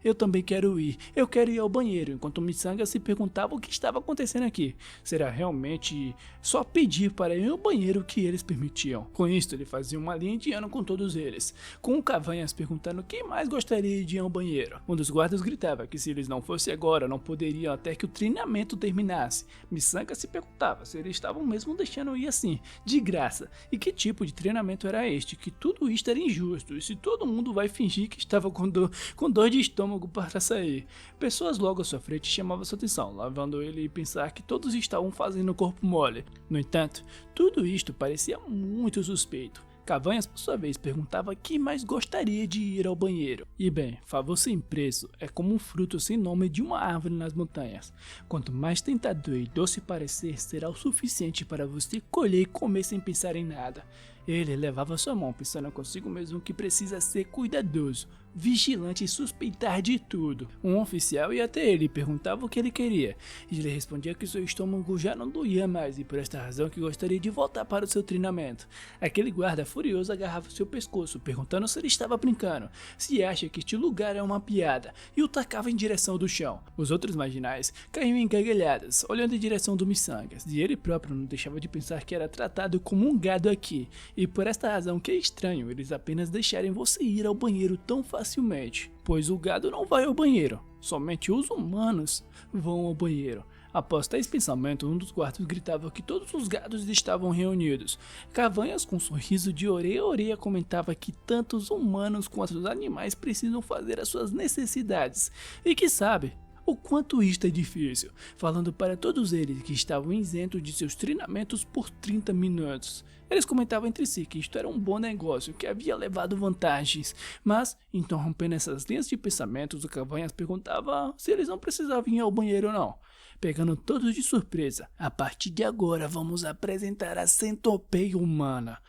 eu também quero ir, eu quero ir ao banheiro, enquanto o Missanga se perguntava o que estava acontecendo aqui. Será realmente só pedir para ir ao banheiro que eles permitiam? Com isto, ele fazia uma linha indiana com todos eles, com o Cavanhas perguntando quem mais gostaria de ir ao banheiro. Um dos guardas gritava que se eles não fossem agora, não poderiam até que o treinamento terminasse. Missanga se perguntava se eles estavam mesmo deixando ir assim, de graça, e que tipo de treinamento era este, que tudo isto era injusto, e se todo mundo vai fingir que estava com dor de estômago para sair. Pessoas logo à sua frente chamavam sua atenção, levando ele a pensar que todos estavam fazendo o corpo mole. No entanto, tudo isto parecia muito suspeito. Cavanhas, por sua vez, perguntava quem mais gostaria de ir ao banheiro. E bem, favor sem preço é como um fruto sem nome de uma árvore nas montanhas. Quanto mais tentador e doce parecer, será o suficiente para você colher e comer sem pensar em nada. Ele levava sua mão pensando consigo mesmo que precisa ser cuidadoso, vigilante e suspeitar de tudo. Um oficial ia até ele e perguntava o que ele queria, e ele respondia que seu estômago já não doía mais e por esta razão que gostaria de voltar para o seu treinamento. Aquele guarda furioso agarrava seu pescoço, perguntando se ele estava brincando, se acha que este lugar é uma piada, e o tacava em direção do chão. Os outros marginais caíam em gargalhadas, olhando em direção do Missangas, e ele próprio não deixava de pensar que era tratado como um gado aqui, e por esta razão que é estranho eles apenas deixarem você ir ao banheiro tão facilmente, pois o gado não vai ao banheiro, somente os humanos vão ao banheiro. Após tais pensamentos, um dos guardas gritava que todos os gados estavam reunidos. Cavanhas, com um sorriso de orelha a orelha, comentava que tanto os humanos quanto os animais precisam fazer as suas necessidades, e que sabe o quanto isto é difícil, falando para todos eles que estavam isentos de seus treinamentos por 30 minutos. Eles comentavam entre si que isto era um bom negócio, que havia levado vantagens, mas, interrompendo essas linhas de pensamentos, o Cavanhas perguntava se eles não precisavam ir ao banheiro ou não, pegando todos de surpresa. A partir de agora vamos apresentar a centopeia humana,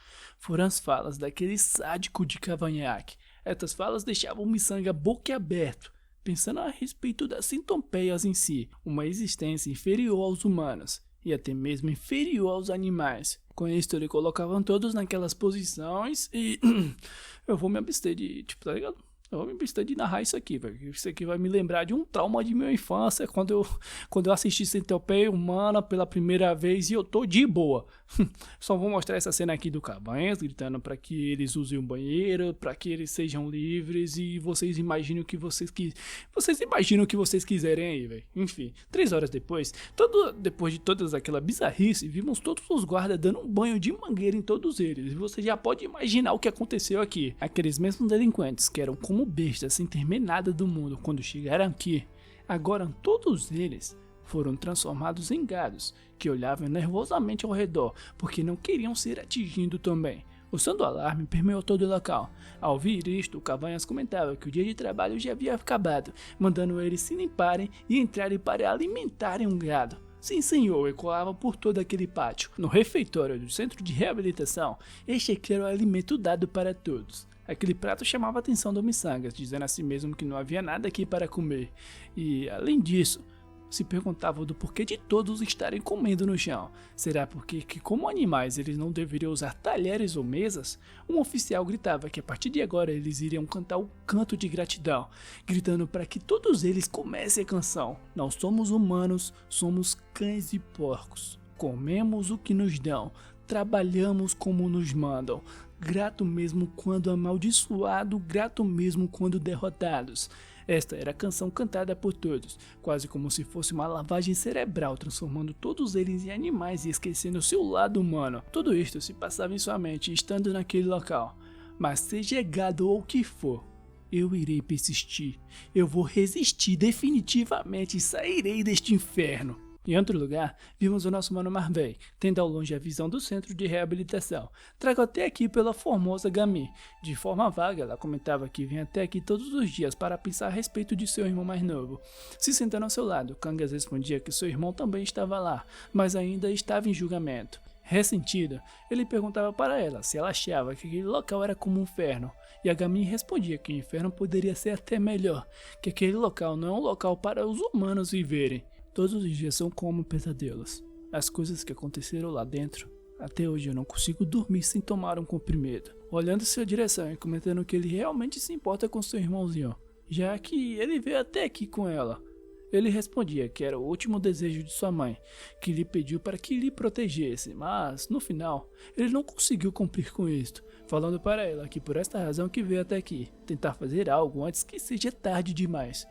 foram as falas daquele sádico de Cavanhaque. Estas falas deixavam o Missanga boquiaberto, pensando a respeito das centopeias em si, uma existência inferior aos humanos, e até mesmo inferior aos animais. Com isto ele colocavam todos naquelas posições e eu vou me abster de, tá ligado? Eu vou me abster de narrar isso aqui, velho. Isso aqui vai me lembrar de um trauma de minha infância, quando eu assisti Centopeia Humana pela primeira vez e eu tô de boa. Só vou mostrar essa cena aqui do Cavanhas, gritando para que eles usem o banheiro, para que eles sejam livres e vocês imaginem o que vocês imaginam o que vocês quiserem aí, velho. Enfim, 3 horas depois, depois de todas aquela bizarrice, vimos todos os guardas dando um banho de mangueira em todos eles. E você já pode imaginar o que aconteceu aqui. Aqueles mesmos delinquentes que eram como bestas sem ter nada do mundo quando chegaram aqui, agora todos eles foram transformados em gados que olhavam nervosamente ao redor porque não queriam ser atingidos também. O som do alarme permeou todo o local. Ao ouvir isto, o Cavanhas comentava que o dia de trabalho já havia acabado, mandando eles se limparem e entrarem para alimentarem um gado. Sim, senhor, ecoava por todo aquele pátio. No refeitório do centro de reabilitação, este aqui era o alimento dado para todos. Aquele prato chamava a atenção do Missangas, dizendo a si mesmo que não havia nada aqui para comer. E, além disso, se perguntava do porquê de todos estarem comendo no chão. Será porque que, como animais, eles não deveriam usar talheres ou mesas? Um oficial gritava que a partir de agora eles iriam cantar o canto de gratidão, gritando para que todos eles comecem a canção. Não somos humanos, somos cães e porcos. Comemos o que nos dão, trabalhamos como nos mandam. Grato mesmo quando amaldiçoado, grato mesmo quando derrotados. Esta era a canção cantada por todos, quase como se fosse uma lavagem cerebral, transformando todos eles em animais e esquecendo seu lado humano. Tudo isto se passava em sua mente, estando naquele local. Mas seja gado ou o que for, eu irei persistir. Eu vou resistir definitivamente e sairei deste inferno. Em outro lugar, vimos o nosso mano Marvei, tendo ao longe a visão do centro de reabilitação. Trago até aqui pela formosa Gami. De forma vaga, ela comentava que vinha até aqui todos os dias para pensar a respeito de seu irmão mais novo. Se sentando ao seu lado, Kangas respondia que seu irmão também estava lá, mas ainda estava em julgamento. Ressentido, ele perguntava para ela se ela achava que aquele local era como um inferno, e a Gami respondia que o inferno poderia ser até melhor, que aquele local não é um local para os humanos viverem. Todos os dias são como pesadelos. As coisas que aconteceram lá dentro, até hoje eu não consigo dormir sem tomar um comprimido. Olhando em sua direção e comentando que ele realmente se importa com seu irmãozinho, já que ele veio até aqui com ela. Ele respondia que era o último desejo de sua mãe, que lhe pediu para que lhe protegesse, mas, no final, ele não conseguiu cumprir com isto, falando para ela que por esta razão que veio até aqui, tentar fazer algo antes que seja tarde demais.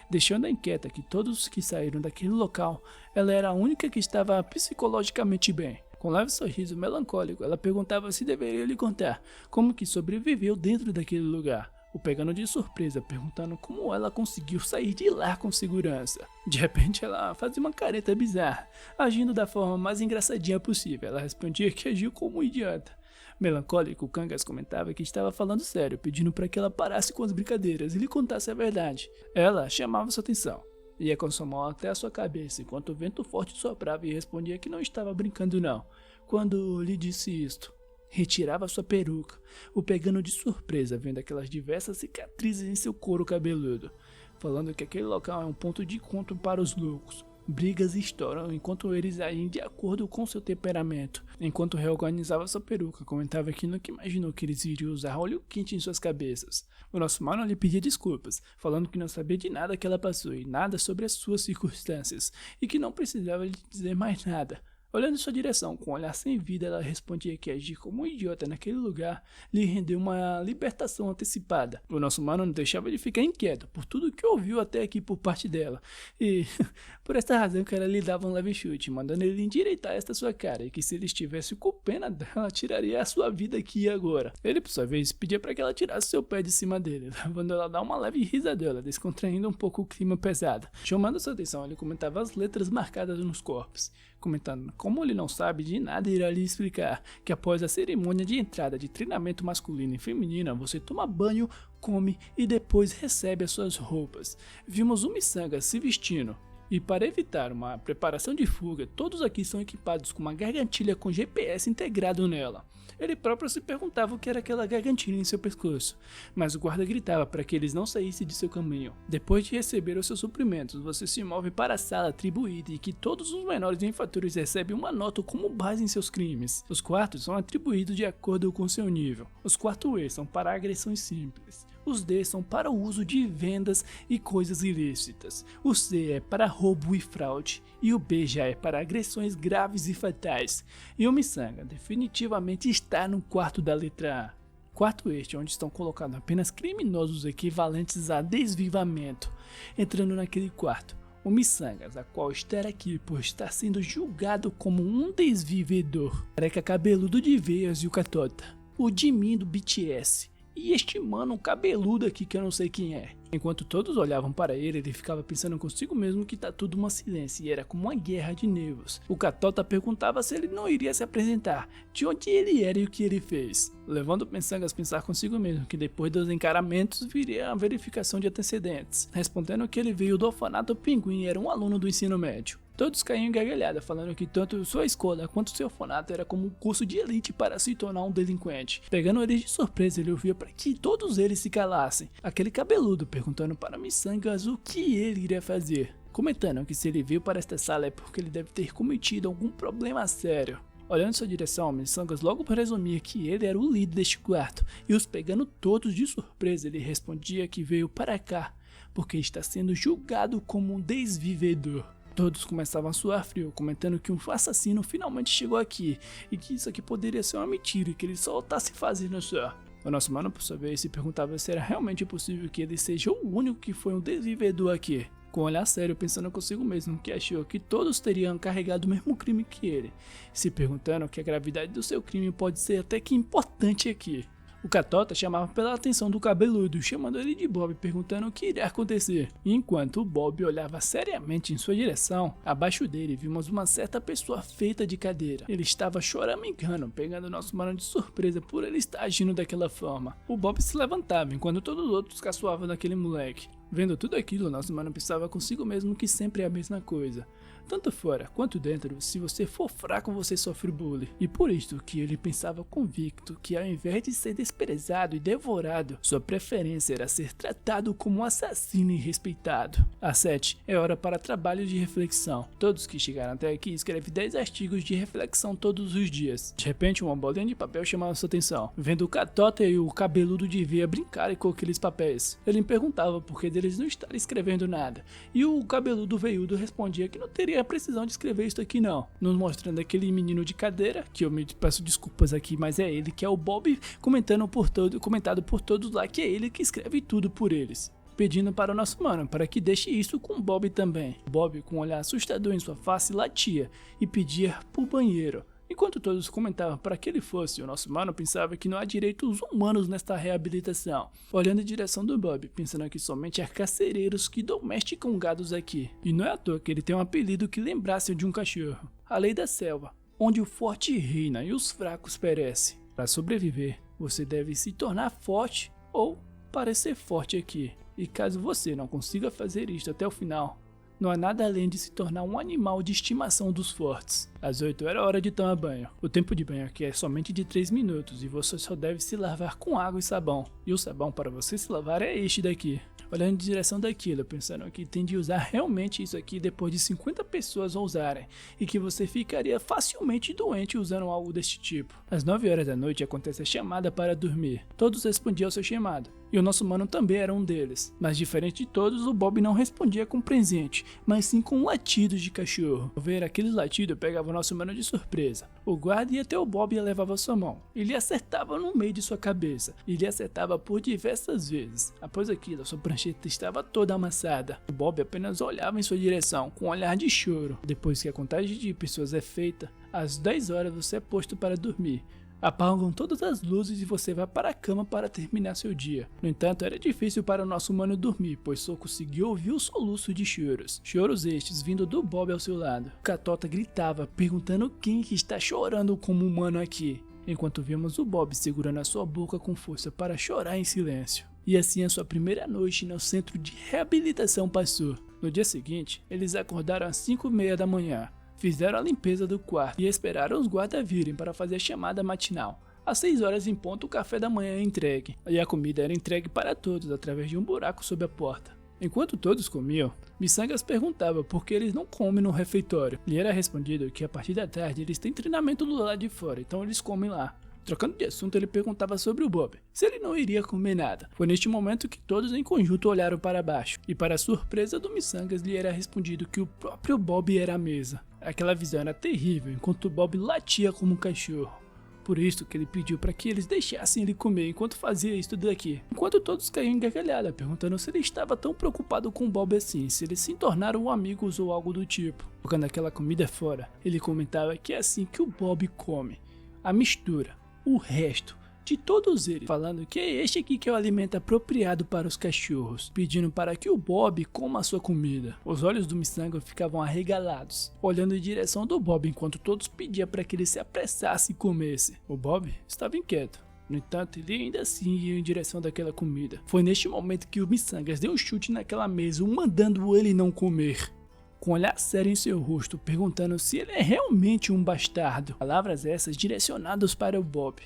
Deixando-a inquieta que todos os que saíram daquele local, ela era a única que estava psicologicamente bem. Com um leve sorriso melancólico, ela perguntava se deveria lhe contar como que sobreviveu dentro daquele lugar, o pegando de surpresa, perguntando como ela conseguiu sair de lá com segurança. De repente ela fazia uma careta bizarra, agindo da forma mais engraçadinha possível. Ela respondia que agiu como um idiota, Melancólico, Kangas comentava que estava falando sério, pedindo para que ela parasse com as brincadeiras e lhe contasse a verdade. Ela chamava sua atenção. Ia com sua mão até a sua cabeça, enquanto o vento forte soprava e respondia que não estava brincando não. Quando lhe disse isto, retirava sua peruca, o pegando de surpresa, vendo aquelas diversas cicatrizes em seu couro cabeludo, falando que aquele local é um ponto de encontro para os loucos. Brigas estouram enquanto eles agem de acordo com seu temperamento. Enquanto reorganizava sua peruca, comentava que nunca imaginou que eles iriam usar óleo quente em suas cabeças. O nosso mano lhe pedia desculpas, falando que não sabia de nada que ela passou e nada sobre as suas circunstâncias, e que não precisava lhe dizer mais nada. Olhando em sua direção, com um olhar sem vida, ela respondia que agir como um idiota naquele lugar lhe rendeu uma libertação antecipada. O nosso mano não deixava de ficar inquieto por tudo que ouviu até aqui por parte dela. E, por esta razão que ela lhe dava um leve chute, mandando ele endireitar esta sua cara, e que se ele estivesse com pena dela, tiraria a sua vida aqui e agora. Ele, por sua vez, pedia para que ela tirasse seu pé de cima dele, levando ela a dar uma leve risadela, descontraindo um pouco o clima pesado. Chamando sua atenção, ele comentava as letras marcadas nos corpos, comentando como ele não sabe de nada, irá lhe explicar que após a cerimônia de entrada de treinamento masculino e feminino, você toma banho, come e depois recebe as suas roupas. Vimos um miçanga se vestindo. E para evitar uma preparação de fuga, todos aqui são equipados com uma gargantilha com GPS integrado nela. Ele próprio se perguntava o que era aquela gargantilha em seu pescoço, mas o guarda gritava para que eles não saíssem de seu caminho. Depois de receber os seus suprimentos, você se move para a sala atribuída e que todos os menores infratores recebem uma nota como base em seus crimes. Os quartos são atribuídos de acordo com seu nível. Os quartos E são para agressões simples. Os D são para o uso de vendas e coisas ilícitas. O C é para roubo e fraude. E o B já é para agressões graves e fatais. E o miçanga definitivamente está no quarto da letra A. Quarto este, onde estão colocados apenas criminosos equivalentes a desvivamento. Entrando naquele quarto, o miçangas, a qual está aqui por estar sendo julgado como um desvivedor. Careca cabeludo de veias e o Catota. O Jimin do BTS. E este mano cabeludo aqui que eu não sei quem é. Enquanto todos olhavam para ele, ele ficava pensando consigo mesmo que tá tudo uma silêncio e era como uma guerra de nervos. O Catota perguntava se ele não iria se apresentar, de onde ele era e o que ele fez. Levando o Miçangas a pensar consigo mesmo que depois dos encaramentos viria a verificação de antecedentes, respondendo que ele veio do orfanato Pinguim e era um aluno do ensino médio. Todos caíam em gargalhada, falando que tanto sua escola quanto seu orfanato era como um curso de elite para se tornar um delinquente. Pegando eles de surpresa, ele ouvia para que todos eles se calassem. Aquele cabeludo perguntando para Miçangas o que ele iria fazer, comentando que se ele veio para esta sala é porque ele deve ter cometido algum problema sério. Olhando em sua direção, Miçangas logo presumia que ele era o líder deste quarto, e os pegando todos de surpresa, ele respondia que veio para cá porque está sendo julgado como um desvivedor. Todos começavam a suar frio, comentando que um assassino finalmente chegou aqui e que isso aqui poderia ser uma mentira e que ele só tá se fazendo só. O nosso mano, por sua vez, se perguntava se era realmente possível que ele seja o único que foi um desvivedor aqui. Com um olhar sério, pensando consigo mesmo que achou que todos teriam carregado o mesmo crime que ele, se perguntando que a gravidade do seu crime pode ser até que importante aqui. O Catota chamava pela atenção do cabeludo, chamando ele de Bob, perguntando o que iria acontecer. E enquanto o Bob olhava seriamente em sua direção, abaixo dele vimos uma certa pessoa feita de cadeira. Ele estava choramingando, pegando nosso mano de surpresa por ele estar agindo daquela forma. O Bob se levantava, enquanto todos os outros caçoavam daquele moleque. Vendo tudo aquilo, nosso mano pensava consigo mesmo que sempre é a mesma coisa. Tanto fora quanto dentro, se você for fraco você sofre bullying. E por isto que ele pensava convicto que ao invés de ser desprezado e devorado, sua preferência era ser tratado como um assassino e respeitado. Às 7, é hora para trabalho de reflexão. Todos que chegaram até aqui escrevem 10 artigos de reflexão todos os dias. De repente uma bolinha de papel chamava sua atenção, vendo o Catota e o cabeludo de veia brincarem com aqueles papéis. Ele me perguntava por que deles não estarem escrevendo nada, e o cabeludo veiudo respondia que não teria a precisão de escrever isso aqui não, nos mostrando aquele menino de cadeira, que eu me peço desculpas aqui, mas é ele que é o Bob, comentado por todos lá que é ele que escreve tudo por eles. Pedindo para o nosso mano para que deixe isso com Bob também. Bob, com um olhar assustador em sua face, latia e pedia por banheiro. Enquanto todos comentavam para que ele fosse, o nosso mano pensava que não há direitos humanos nesta reabilitação, olhando em direção do Bob, pensando que somente há carcereiros que domesticam gados aqui. E não é à toa que ele tem um apelido que lembrasse de um cachorro. A lei da selva, onde o forte reina e os fracos perecem. Para sobreviver, você deve se tornar forte ou parecer forte aqui. E caso você não consiga fazer isto até o final, não há nada além de se tornar um animal de estimação dos fortes. Às 8 era hora de tomar banho. O tempo de banho aqui é somente de 3 minutos e você só deve se lavar com água e sabão. E o sabão para você se lavar é este daqui. Olhando em direção daquilo, pensando que tem de usar realmente isso aqui depois de 50 pessoas usarem, e que você ficaria facilmente doente usando algo deste tipo. Às 9 horas da noite acontece a chamada para dormir. Todos respondiam ao seu chamado, e o nosso mano também era um deles. Mas diferente de todos, o Bob não respondia com presente, mas sim com latidos de cachorro. Ao ver aquele latido, pegava o nosso mano de surpresa. O guarda ia até o Bob e levava sua mão. Ele acertava no meio de sua cabeça. Ele acertava por diversas vezes. Após aquilo, sua prancheta estava toda amassada. O Bob apenas olhava em sua direção, com um olhar de choro. Depois que a contagem de pessoas é feita, às 10 horas você é posto para dormir. Apagam todas as luzes e você vai para a cama para terminar seu dia. No entanto, era difícil para o nosso mano dormir, pois só conseguiu ouvir o soluço de choros. Choros estes vindo do Bob ao seu lado. O Catota gritava, perguntando quem que está chorando como humano aqui, enquanto vimos o Bob segurando a sua boca com força para chorar em silêncio. E assim a sua primeira noite no centro de reabilitação passou. No dia seguinte, eles acordaram às 5h30 da manhã. Fizeram a limpeza do quarto e esperaram os guardas virem para fazer a chamada matinal. Às 6 horas em ponto, o café da manhã é entregue, e a comida era entregue para todos através de um buraco sob a porta. Enquanto todos comiam, Missangas perguntava por que eles não comem no refeitório. Lhe era respondido que a partir da tarde eles têm treinamento do lado de fora, então eles comem lá. Trocando de assunto, ele perguntava sobre o Bob, se ele não iria comer nada. Foi neste momento que todos em conjunto olharam para baixo, e para a surpresa do Missangas lhe era respondido que o próprio Bob era à mesa. Aquela visão era terrível, enquanto o Bob latia como um cachorro. Por isso que ele pediu para que eles deixassem ele comer enquanto fazia isso daqui. Enquanto todos caíam em gargalhada, perguntando se ele estava tão preocupado com o Bob assim, se eles se tornaram amigos ou algo do tipo. Jogando aquela comida fora, ele comentava que é assim que o Bob come. A mistura. O resto de todos eles, falando que é este aqui que é o alimento apropriado para os cachorros, pedindo para que o Bob coma a sua comida. Os olhos do Missanga ficavam arregalados, olhando em direção do Bob enquanto todos pediam para que ele se apressasse e comesse. O Bob estava inquieto. No entanto, ele ainda assim ia em direção daquela comida. Foi neste momento que o Missangas deu um chute naquela mesa, mandando ele não comer. Com um olhar sério em seu rosto, perguntando se ele é realmente um bastardo. Palavras essas direcionadas para o Bob,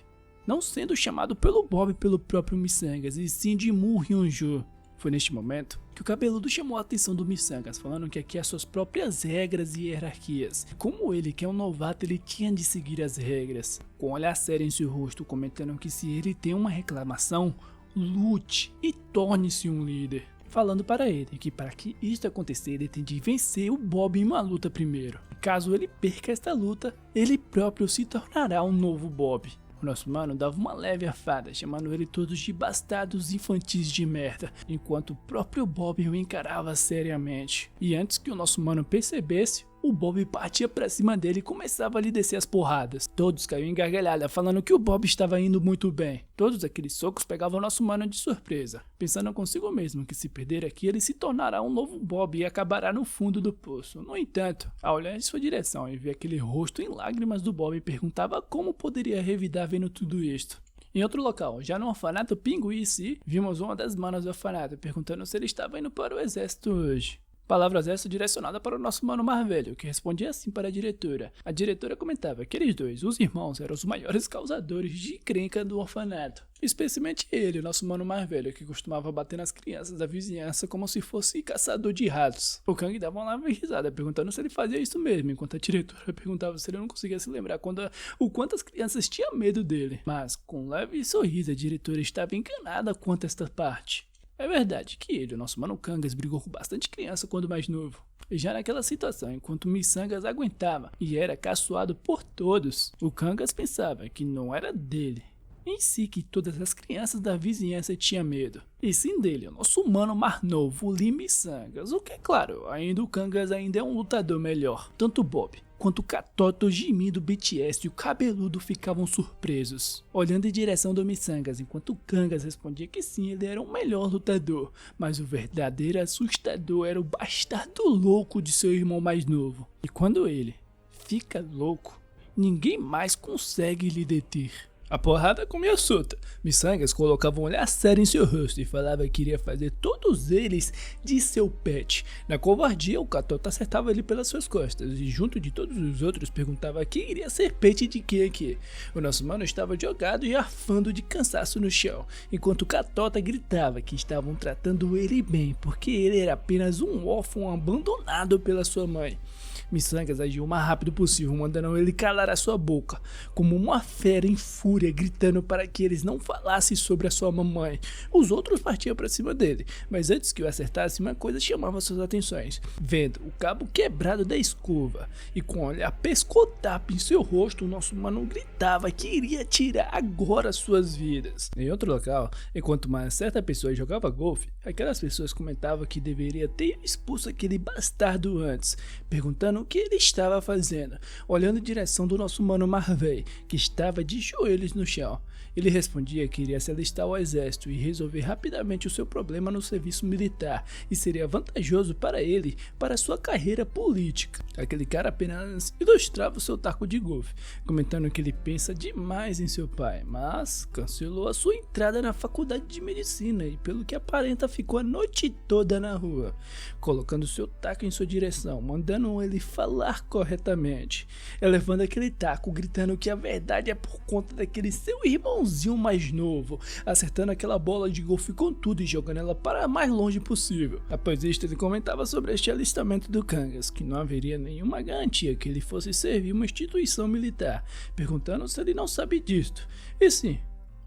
não sendo chamado pelo Bob pelo próprio Missangas, e sim de Mu Hyun-jo. Foi neste momento que o cabeludo chamou a atenção do Missangas, falando que aqui há suas próprias regras e hierarquias. Como ele, que é um novato, ele tinha de seguir as regras. Com um olhar sério em seu rosto, comentando que se ele tem uma reclamação, lute e torne-se um líder. Falando para ele que para que isto acontecer ele tem de vencer o Bob em uma luta primeiro. Caso ele perca esta luta, ele próprio se tornará um novo Bob. O nosso mano dava uma leve afada, chamando ele todos de bastardos infantis de merda, enquanto o próprio Bob o encarava seriamente. E antes que o nosso mano percebesse, o Bob partia pra cima dele e começava a lhe descer as porradas. Todos caíram em gargalhada, falando que o Bob estava indo muito bem. Todos aqueles socos pegavam o nosso mano de surpresa, pensando consigo mesmo que se perder aqui ele se tornará um novo Bob e acabará no fundo do poço. No entanto, ao olhar em sua direção e ver aquele rosto em lágrimas do Bob, perguntava como poderia revidar vendo tudo isto. Em outro local, já no orfanato Pinguim, vimos uma das manas do orfanato perguntando se ele estava indo para o exército hoje. Palavras essas direcionadas para o nosso mano mais velho, que respondia assim para a diretora. A diretora comentava que eles dois, os irmãos, eram os maiores causadores de encrenca do orfanato. Especialmente ele, o nosso mano mais velho, que costumava bater nas crianças da vizinhança como se fosse caçador de ratos. O Kang dava uma leve risada, perguntando se ele fazia isso mesmo, enquanto a diretora perguntava se ele não conseguia se lembrar o quanto as crianças tinham medo dele. Mas, com um leve sorriso, a diretora estava enganada quanto a esta parte. É verdade que ele, o nosso mano Kangas, brigou com bastante criança quando mais novo. E já naquela situação, enquanto o Missangas aguentava e era caçoado por todos, o Kangas pensava que não era dele em si que todas as crianças da vizinhança tinham medo, e sim dele, o nosso humano mais novo, o Lee Missangas. O que é claro, ainda o Kangas ainda é um lutador melhor. Tanto o Bob quanto o Catota, o Jimin do BTS e o cabeludo ficavam surpresos, olhando em direção do Missangas, enquanto o Kangas respondia que sim, ele era o melhor lutador, mas o verdadeiro assustador era o bastardo louco de seu irmão mais novo. E quando ele fica louco, ninguém mais consegue lhe deter. A porrada comia solta. Miçangas colocava um olhar sério em seu rosto e falava que iria fazer todos eles de seu pet. Na covardia, o Catota acertava ele pelas suas costas e junto de todos os outros perguntava quem iria ser pet de quem aqui. O nosso mano estava jogado e arfando de cansaço no chão, enquanto o Catota gritava que estavam tratando ele bem, porque ele era apenas um órfão abandonado pela sua mãe. Miçangas agiu o mais rápido possível, mandando ele calar a sua boca, como uma fera em fúria, gritando para que eles não falassem sobre a sua mamãe. Os outros partiam para cima dele, mas antes que o acertasse, uma coisa chamava suas atenções. Vendo o cabo quebrado da escova e com o olhar pescotapo em seu rosto, o nosso mano gritava que iria tirar agora suas vidas. Em outro local, enquanto uma certa pessoa jogava golfe, aquelas pessoas comentavam que deveria ter expulso aquele bastardo antes, perguntando o que ele estava fazendo, olhando em direção do nosso mano Marvei, que estava de joelhos no chão. Ele respondia que iria se alistar ao exército e resolver rapidamente o seu problema no serviço militar, e seria vantajoso para ele para sua carreira política. Aquele cara apenas ilustrava o seu taco de golfe, comentando que ele pensa demais em seu pai, mas cancelou a sua entrada na faculdade de medicina e, pelo que aparenta, ficou a noite toda na rua, colocando seu taco em sua direção, mandando ele falar corretamente, elevando aquele taco, gritando que a verdade é por conta daquele seu irmãozinho mais novo, acertando aquela bola de golfe com tudo e jogando ela para mais longe possível. Após isto, ele comentava sobre este alistamento do Kangas, que não haveria nenhuma garantia que ele fosse servir uma instituição militar, perguntando se ele não sabe disto. E sim,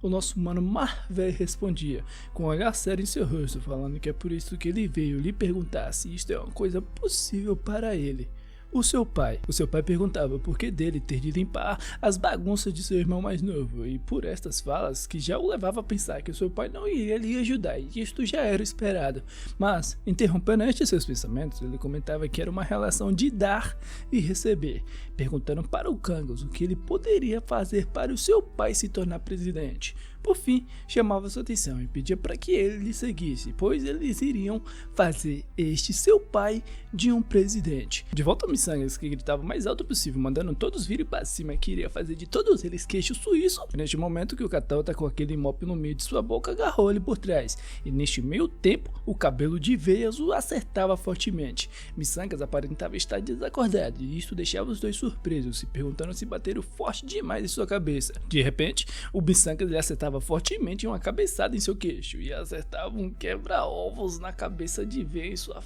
o nosso mano Marvei respondia, com um olhar sério em seu rosto, falando que é por isso que ele veio lhe perguntar se isto é uma coisa possível para ele. O seu pai perguntava por que dele ter de limpar as bagunças de seu irmão mais novo, e por estas falas que já o levava a pensar que o seu pai não iria lhe ajudar, e isto já era esperado. Mas, interrompendo estes seus pensamentos, ele comentava que era uma relação de dar e receber, perguntando para o Kangas o que ele poderia fazer para o seu pai se tornar presidente. Por fim, chamava sua atenção e pedia para que ele lhe seguisse, pois eles iriam fazer este seu pai de um presidente. De volta a Miçangas, que gritava o mais alto possível, mandando todos virem para cima, que iria fazer de todos eles queixo suíço. Neste momento que o Catota, com aquele mop no meio de sua boca, agarrou ele por trás, e neste meio tempo, o cabelo de veias o acertava fortemente. Miçangas aparentava estar desacordado, e isto deixava os dois surpresos, se perguntando se bateram forte demais em sua cabeça. De repente, o Miçangas lhe acertava fortemente uma cabeçada em seu queixo e acertava um quebra-ovos na cabeça de veia em sua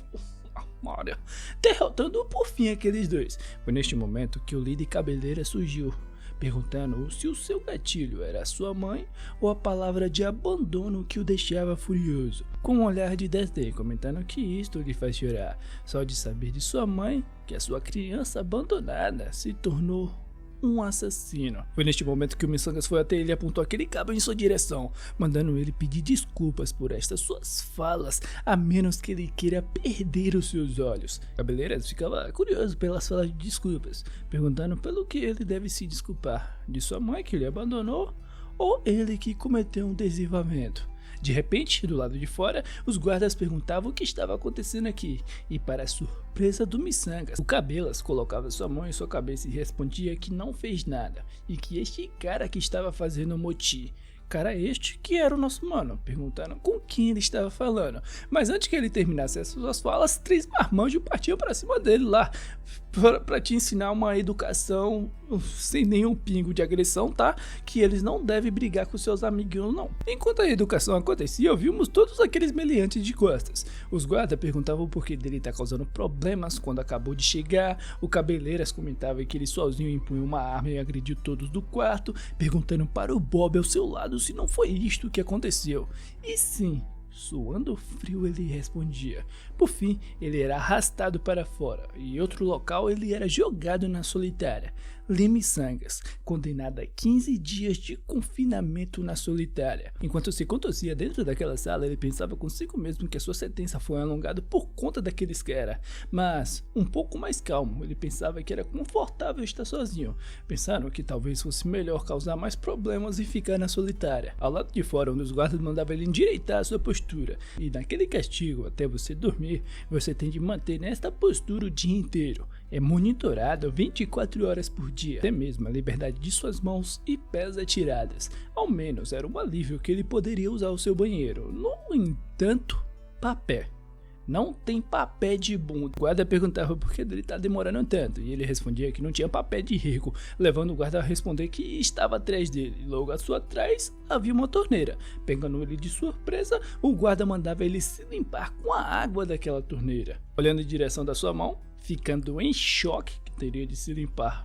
armária, derrotando por fim aqueles dois. Foi neste momento que o líder cabeleira surgiu, perguntando se o seu gatilho era sua mãe ou a palavra de abandono que o deixava furioso, com um olhar de desdém, comentando que isto lhe faz chorar, só de saber de sua mãe que a sua criança abandonada se tornou um assassino. Foi neste momento que o Miçangas foi até ele e apontou aquele cabo em sua direção, mandando ele pedir desculpas por estas suas falas, a menos que ele queira perder os seus olhos. Cabeleiras ficava curioso pelas falas de desculpas, perguntando pelo que ele deve se desculpar, de sua mãe que ele abandonou ou ele que cometeu um desvivamento. De repente, do lado de fora, os guardas perguntavam o que estava acontecendo aqui, e para a surpresa do Miçangas, o Cabelas colocava sua mão em sua cabeça e respondia que não fez nada, e que este cara que estava fazendo o motim. Cara este que era o nosso mano, perguntando com quem ele estava falando. Mas antes que ele terminasse as suas falas, 3 marmanjos partiam para cima dele lá, para te ensinar uma educação sem nenhum pingo de agressão, tá? Que eles não devem brigar com seus amiguinhos, não. Enquanto a educação acontecia, ouvimos todos aqueles meliantes de costas. Os guardas perguntavam por que dele tá causando problemas quando acabou de chegar. O Cabeleiras comentava que ele sozinho empunha uma arma e agrediu todos do quarto, perguntando para o Bob ao seu lado se não foi isto que aconteceu. E sim, suando frio, ele respondia. Por fim, ele era arrastado para fora, e em outro local ele era jogado na solitária. Miçangas, condenado a 15 dias de confinamento na solitária. Enquanto se contorcia dentro daquela sala, ele pensava consigo mesmo que a sua sentença foi alongada por conta daqueles cara. Mas, um pouco mais calmo, ele pensava que era confortável estar sozinho. Pensaram que talvez fosse melhor causar mais problemas e ficar na solitária. Ao lado de fora, um dos guardas mandava ele endireitar a sua postura. E naquele castigo, até você dormir, você tem de manter nesta postura o dia inteiro. é monitorado 24 horas por dia, até mesmo a liberdade de suas mãos e pés atiradas. Ao menos era um alívio que ele poderia usar o seu banheiro. No entanto, papel. Não tem papel de bunda. O guarda perguntava por que ele tá demorando tanto, e ele respondia que não tinha papel de rico, levando o guarda a responder que estava atrás dele. Logo à sua trás havia uma torneira. Pegando ele de surpresa, o guarda mandava ele se limpar com a água daquela torneira. Olhando em direção da sua mão, ficando em choque que teria de se limpar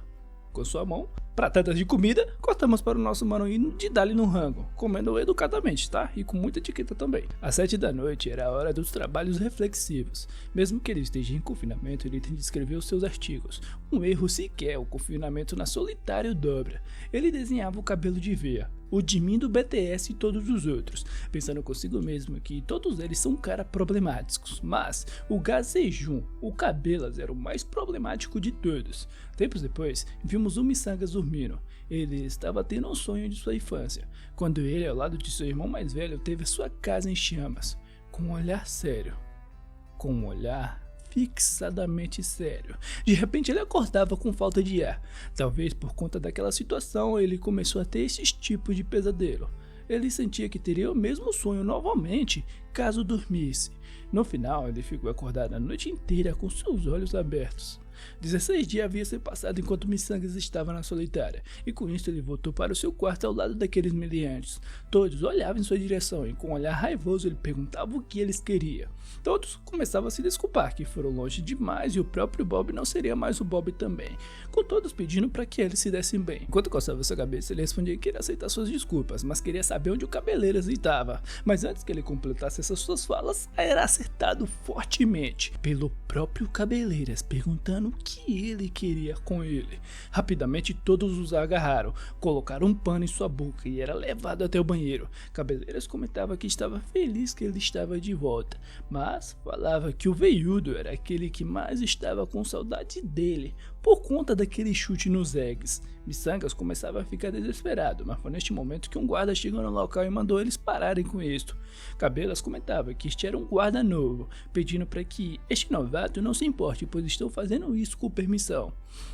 com sua mão, pratadas de comida, cortamos para o nosso mano ir de dar-lhe no rango, comendo educadamente, tá? E com muita etiqueta também. Às 7 da noite era a hora dos trabalhos reflexivos. Mesmo que ele esteja em confinamento, ele tem de escrever os seus artigos. Um erro sequer, o confinamento na solitário dobra. Ele desenhava o cabelo de veia, o de mim do BTS e todos os outros, pensando consigo mesmo que todos eles são cara problemáticos, mas o Gazejum, o Cabelas, era o mais problemático de todos. Tempos depois, vimos o Missangas dormindo. Ele estava tendo um sonho de sua infância, quando ele, ao lado de seu irmão mais velho, teve a sua casa em chamas, com um olhar sério. Com um olhar fixadamente sério. De repente ele acordava com falta de ar. Talvez por conta daquela situação ele começou a ter esses tipos de pesadelo. Ele sentia que teria o mesmo sonho novamente caso dormisse. No final ele ficou acordado a noite inteira com seus olhos abertos. 16 dias havia se passado enquanto Missangas estava na solitária, e com isso ele voltou para o seu quarto ao lado daqueles meliantes. Todos olhavam em sua direção e com um olhar raivoso ele perguntava o que eles queriam. Todos começavam a se desculpar que foram longe demais e o próprio Bob não seria mais o Bob também, com todos pedindo para que eles se dessem bem. Enquanto coçava sua cabeça ele respondia que iria aceitar suas desculpas, mas queria saber onde o Cabeleiras estava. Mas antes que ele completasse essas suas falas, era acertado fortemente pelo próprio Cabeleiras, perguntando o que ele queria com ele. Rapidamente todos os agarraram, colocaram um pano em sua boca e era levado até o banheiro. Cabeleiras comentava que estava feliz que ele estava de volta, mas falava que o veiudo era aquele que mais estava com saudade dele, por conta daquele chute nos eggs. Missangas começava a ficar desesperado, mas foi neste momento que um guarda chegou no local e mandou eles pararem com isto. Cabelas comentava que este era um guarda novo, pedindo para que este novato não se importe, pois estão fazendo isso com permissão.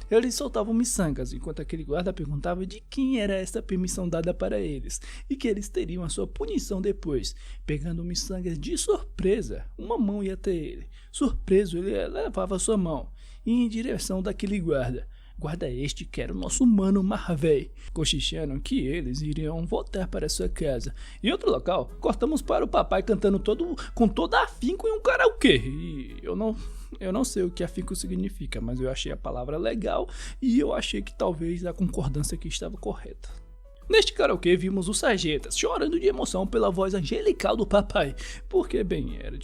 Eles soltavam Missangas, enquanto aquele guarda perguntava de quem era essa permissão dada para eles, e que eles teriam a sua punição depois. Pegando Missangas de surpresa, uma mão ia até ele. Surpreso, ele levava sua mão em direção daquele guarda. Guarda este que era o nosso mano Marvel, cochichando que eles iriam voltar para sua casa. Em outro local, cortamos para o papai cantando com toda afinco em um karaokê. E eu não sei o que afinco significa, mas eu achei a palavra legal e eu achei que talvez a concordância aqui estava correta. Neste karaokê vimos os sargentas chorando de emoção pela voz angelical do papai, porque bem, era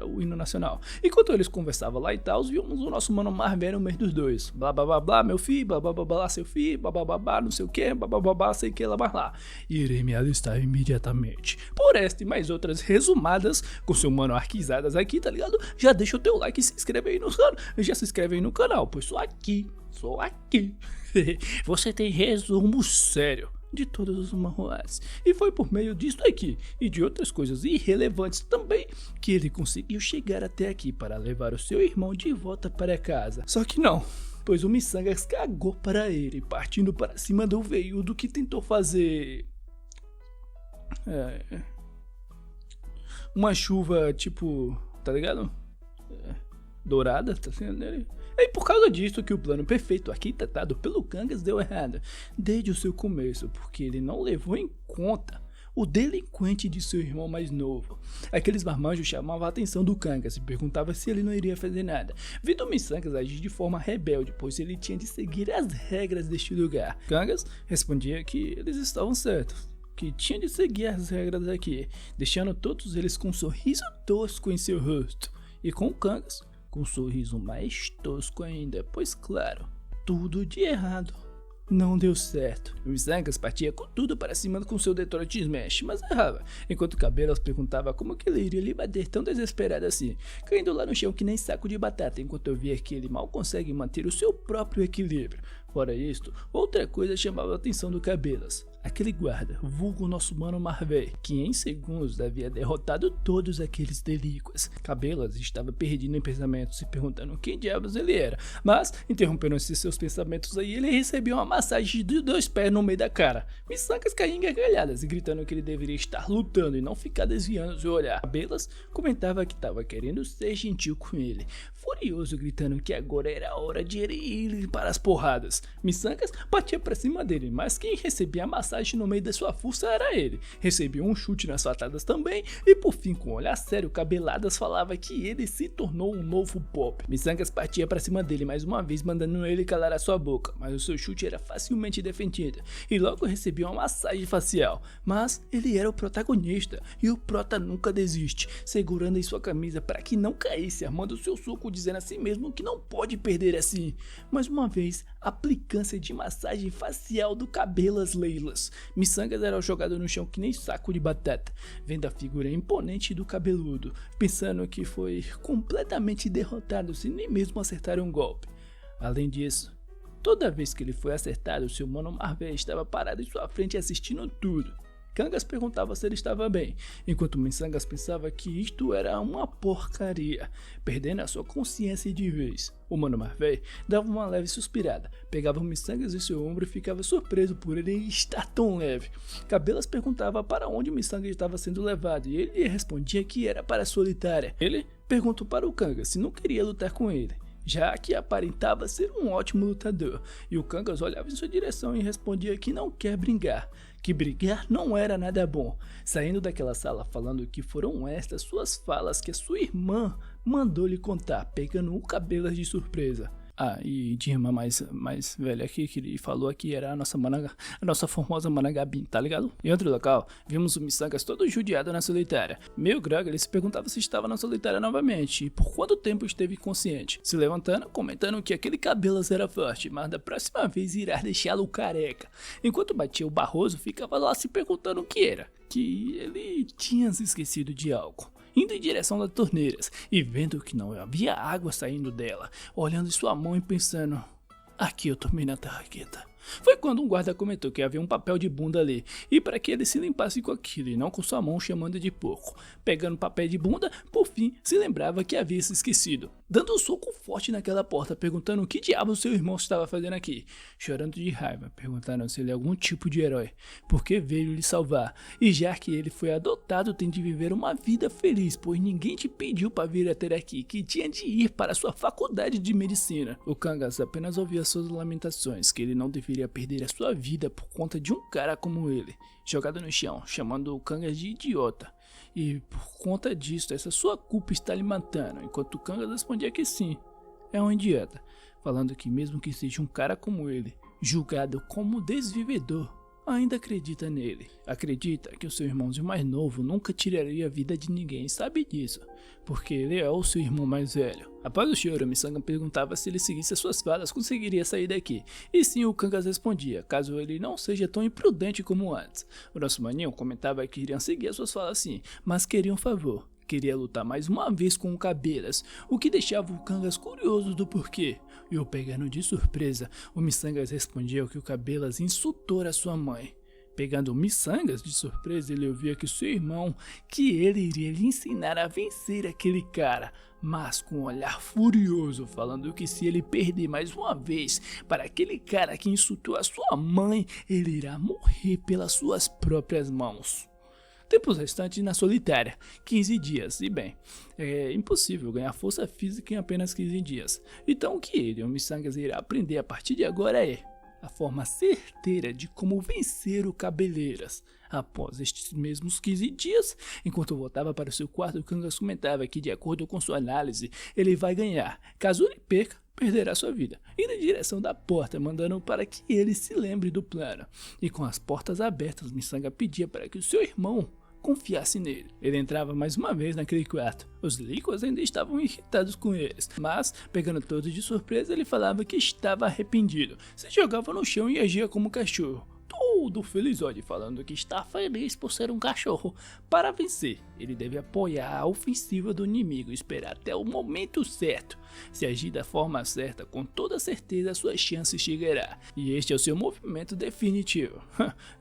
o hino nacional. Enquanto eles conversavam lá e tal, vimos o nosso mano Marvel no meio dos dois. Blá blá blá blá, meu filho, blá blá blá blá, seu filho, blá blá blá blá, não sei o que, blá blá blá blá, sei que lá, mas lá. Irei me alistar imediatamente. Por esta e mais outras resumadas, com seu mano arquizadas aqui, tá ligado? Já deixa o teu like e se inscreve aí no canal. Já se inscreve aí no canal, pois sou aqui. Você tem resumo sério de todos os manhuás. E foi por meio disso aqui e de outras coisas irrelevantes também que ele conseguiu chegar até aqui para levar o seu irmão de volta para casa. Só que não, pois o Missangas cagou para ele, partindo para cima do veiudo que tentou fazer uma chuva tipo, tá ligado? Dourada, tá sendo. É por causa disso que o plano perfeito arquitetado pelo Kangas deu errado, desde o seu começo, porque ele não levou em conta o delinquente de seu irmão mais novo. Aqueles marmanjos chamavam a atenção do Kangas e perguntavam se ele não iria fazer nada. Vindo Missangas agir de forma rebelde, pois ele tinha de seguir as regras deste lugar. Kangas respondia que eles estavam certos, que tinha de seguir as regras aqui, deixando todos eles com um sorriso tosco em seu rosto, e com o Kangas com um sorriso mais tosco ainda, pois claro, tudo de errado não deu certo. O Missangas partia com tudo para cima com seu Detroit Smash, mas errava, enquanto Cabelas perguntava como que ele iria lhe bater tão desesperado assim, caindo lá no chão que nem saco de batata, enquanto eu via que ele mal consegue manter o seu próprio equilíbrio. Fora isto, outra coisa chamava a atenção do Cabelas. Aquele guarda, vulgo nosso mano Marvel, que em segundos havia derrotado todos aqueles delíquas. Cabelas estava perdido em pensamentos, se perguntando quem diabos ele era, mas, interrompendo esses seus pensamentos aí, ele recebeu uma massagem de 2 pés no meio da cara. Miçangas caiu em gargalhadas e gritando que ele deveria estar lutando e não ficar desviando seu olhar. Cabelas comentava que estava querendo ser gentil com ele, furioso, gritando que agora era a hora de ir para as porradas. Miçangas batia para cima dele, mas quem recebia a massagem no meio da sua força era ele. Recebeu um chute nas fatadas também e por fim, com um olhar sério, Cabeladas falava que ele se tornou um novo Pop. Miçangas partia para cima dele mais uma vez, mandando ele calar a sua boca, mas o seu chute era facilmente defendido e logo recebeu uma massagem facial. Mas ele era o protagonista e o prota nunca desiste, segurando em sua camisa para que não caísse, armando o seu soco, dizendo a si mesmo que não pode perder assim. Mais uma vez, a aplicância de massagem facial do Cabelas Leilas. Miçangas era jogado no chão que nem saco de batata, vendo a figura imponente do cabeludo, pensando que foi completamente derrotado sem nem mesmo acertar um golpe. Além disso, toda vez que ele foi acertado, seu mano Marvel estava parado em sua frente assistindo tudo. Kangas perguntava se ele estava bem, enquanto Miçangas pensava que isto era uma porcaria, perdendo a sua consciência de vez. O mano Marvel dava uma leve suspirada, pegava o Miçangas em seu ombro e ficava surpreso por ele estar tão leve. Cabelas perguntava para onde Miçangas estava sendo levado e ele respondia que era para a solitária. Ele perguntou para o Kangas se não queria lutar com ele, já que aparentava ser um ótimo lutador, e o Kangas olhava em sua direção e respondia que não quer brigar, que brigar não era nada bom, saindo daquela sala falando que foram estas suas falas que a sua irmã mandou lhe contar, pegando o Cabelas de surpresa. Ah, e de irmã mais velha aqui, que ele falou aqui, era a nossa famosa Mana Gabi, tá ligado? Em outro local, vimos o Miçangas todo judiado na solitária. Meio grog, ele se perguntava se estava na solitária novamente e por quanto tempo esteve inconsciente. Se levantando, comentando que aquele Cabelas era forte, mas da próxima vez irá deixá-lo careca. Enquanto batia o Barroso, ficava lá se perguntando o que era, que ele tinha se esquecido de algo. Indo em direção das torneiras e vendo que não havia água saindo dela, olhando em sua mão e pensando, aqui eu tomei na tarraqueta. Foi quando um guarda comentou que havia um papel de bunda ali e para que ele se limpasse com aquilo e não com sua mão chamando de porco. Pegando papel de bunda, por fim se lembrava que havia se esquecido. Dando um soco forte naquela porta, perguntando o que diabo seu irmão estava fazendo aqui. Chorando de raiva, perguntaram se ele é algum tipo de herói, porque veio lhe salvar. E já que ele foi adotado, tem de viver uma vida feliz, pois ninguém te pediu para vir até aqui, que tinha de ir para sua faculdade de medicina. O Kangas apenas ouvia suas lamentações, que ele não deveria perder a sua vida por conta de um cara como ele, jogado no chão, chamando o Kangas de idiota. E por conta disso, essa sua culpa está lhe matando, enquanto o Kangas respondia que sim, é um idiota, falando que mesmo que seja um cara como ele, julgado como desvivedor, ainda acredita nele. Acredita que o seu irmãozinho mais novo nunca tiraria a vida de ninguém, sabe disso, porque ele é o seu irmão mais velho. Após o choro, Miçangas perguntava se ele seguisse as suas falas conseguiria sair daqui, e sim o Kangas respondia, caso ele não seja tão imprudente como antes. O nosso maninho comentava que iriam seguir as suas falas sim, mas queriam um favor. Queria lutar mais uma vez com o Cabelas, o que deixava o Kangas curioso do porquê. E o pegando de surpresa, o Miçangas respondia que o Cabelas insultou a sua mãe. Pegando o Miçangas de surpresa, ele ouvia que seu irmão, que ele iria lhe ensinar a vencer aquele cara, mas com um olhar furioso, falando que se ele perder mais uma vez para aquele cara que insultou a sua mãe, ele irá morrer pelas suas próprias mãos. Tempos restantes na solitária, 15 dias, e bem, é impossível ganhar força física em apenas 15 dias. Então o que ele, o Miçangas, irá aprender a partir de agora é a forma certeira de como vencer o Cabeleiras. Após estes mesmos 15 dias, enquanto voltava para o seu quarto, o Kangas comentava que, de acordo com sua análise, ele vai ganhar. Caso ele perca, perderá sua vida, indo em direção da porta, mandando para que ele se lembre do plano. E com as portas abertas, Miçangas pedia para que o seu irmão confiasse nele. Ele entrava mais uma vez naquele quarto. Os líquos ainda estavam irritados com eles, mas, pegando todos de surpresa, ele falava que estava arrependido. Se jogava no chão e agia como cachorro. todo felizóide, falando que está feliz por ser um cachorro. Para vencer, ele deve apoiar a ofensiva do inimigo e esperar até o momento certo. Se agir da forma certa, com toda certeza suas chances chegará. E este é o seu movimento definitivo.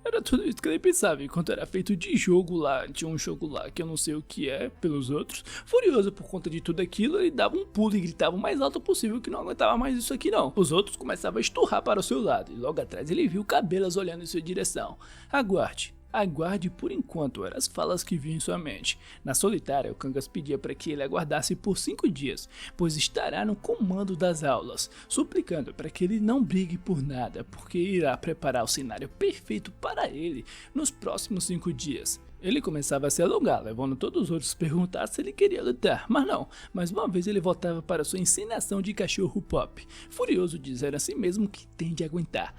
Era tudo isso que ele pensava enquanto era feito de jogo lá. Tinha um jogo lá que eu não sei o que é pelos outros. Furioso por conta de tudo aquilo, ele dava um pulo e gritava o mais alto possível que não aguentava mais isso aqui não. Os outros começavam a esturrar para o seu lado e logo atrás ele viu Cabelas olhando em sua direção. Aguarde. Aguarde por enquanto, eram as falas que vinham em sua mente. Na solitária, o Kangas pedia para que ele aguardasse por 5 dias, pois estará no comando das aulas, suplicando para que ele não brigue por nada, porque irá preparar o cenário perfeito para ele nos próximos 5 dias. Ele começava a se alongar, levando todos os outros a perguntar se ele queria lutar, mas não. Mais uma vez ele voltava para sua encenação de cachorro pop, furioso de dizer a si mesmo que tem de aguentar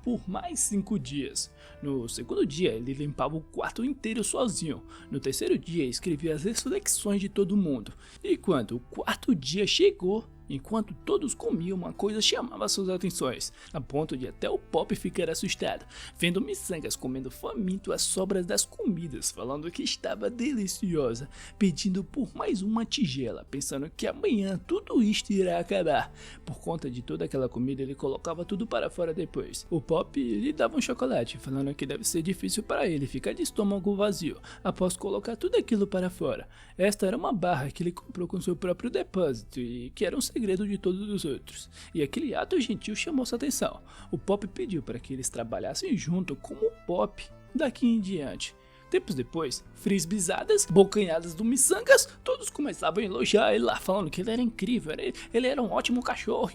por mais 5 dias. No segundo dia ele limpava o quarto inteiro sozinho, no terceiro dia escrevia as reflexões de todo mundo, e quando o quarto dia chegou, enquanto todos comiam, uma coisa chamava suas atenções, a ponto de até o Pop ficar assustado, vendo miçangas comendo faminto as sobras das comidas, falando que estava deliciosa, pedindo por mais uma tigela, pensando que amanhã tudo isto irá acabar. Por conta de toda aquela comida, ele colocava tudo para fora depois. O Pop lhe dava um chocolate, falando que deve ser difícil para ele ficar de estômago vazio, após colocar tudo aquilo para fora. Esta era uma barra que ele comprou com seu próprio depósito e que era um segredo de todos os outros, e aquele ato gentil chamou sua atenção. O Pop pediu para que eles trabalhassem junto como o Pop daqui em diante. Tempos depois, frisbizadas, bocanhadas do miçangas, todos começavam a elogiar ele lá, falando que ele era incrível, ele era um ótimo cachorro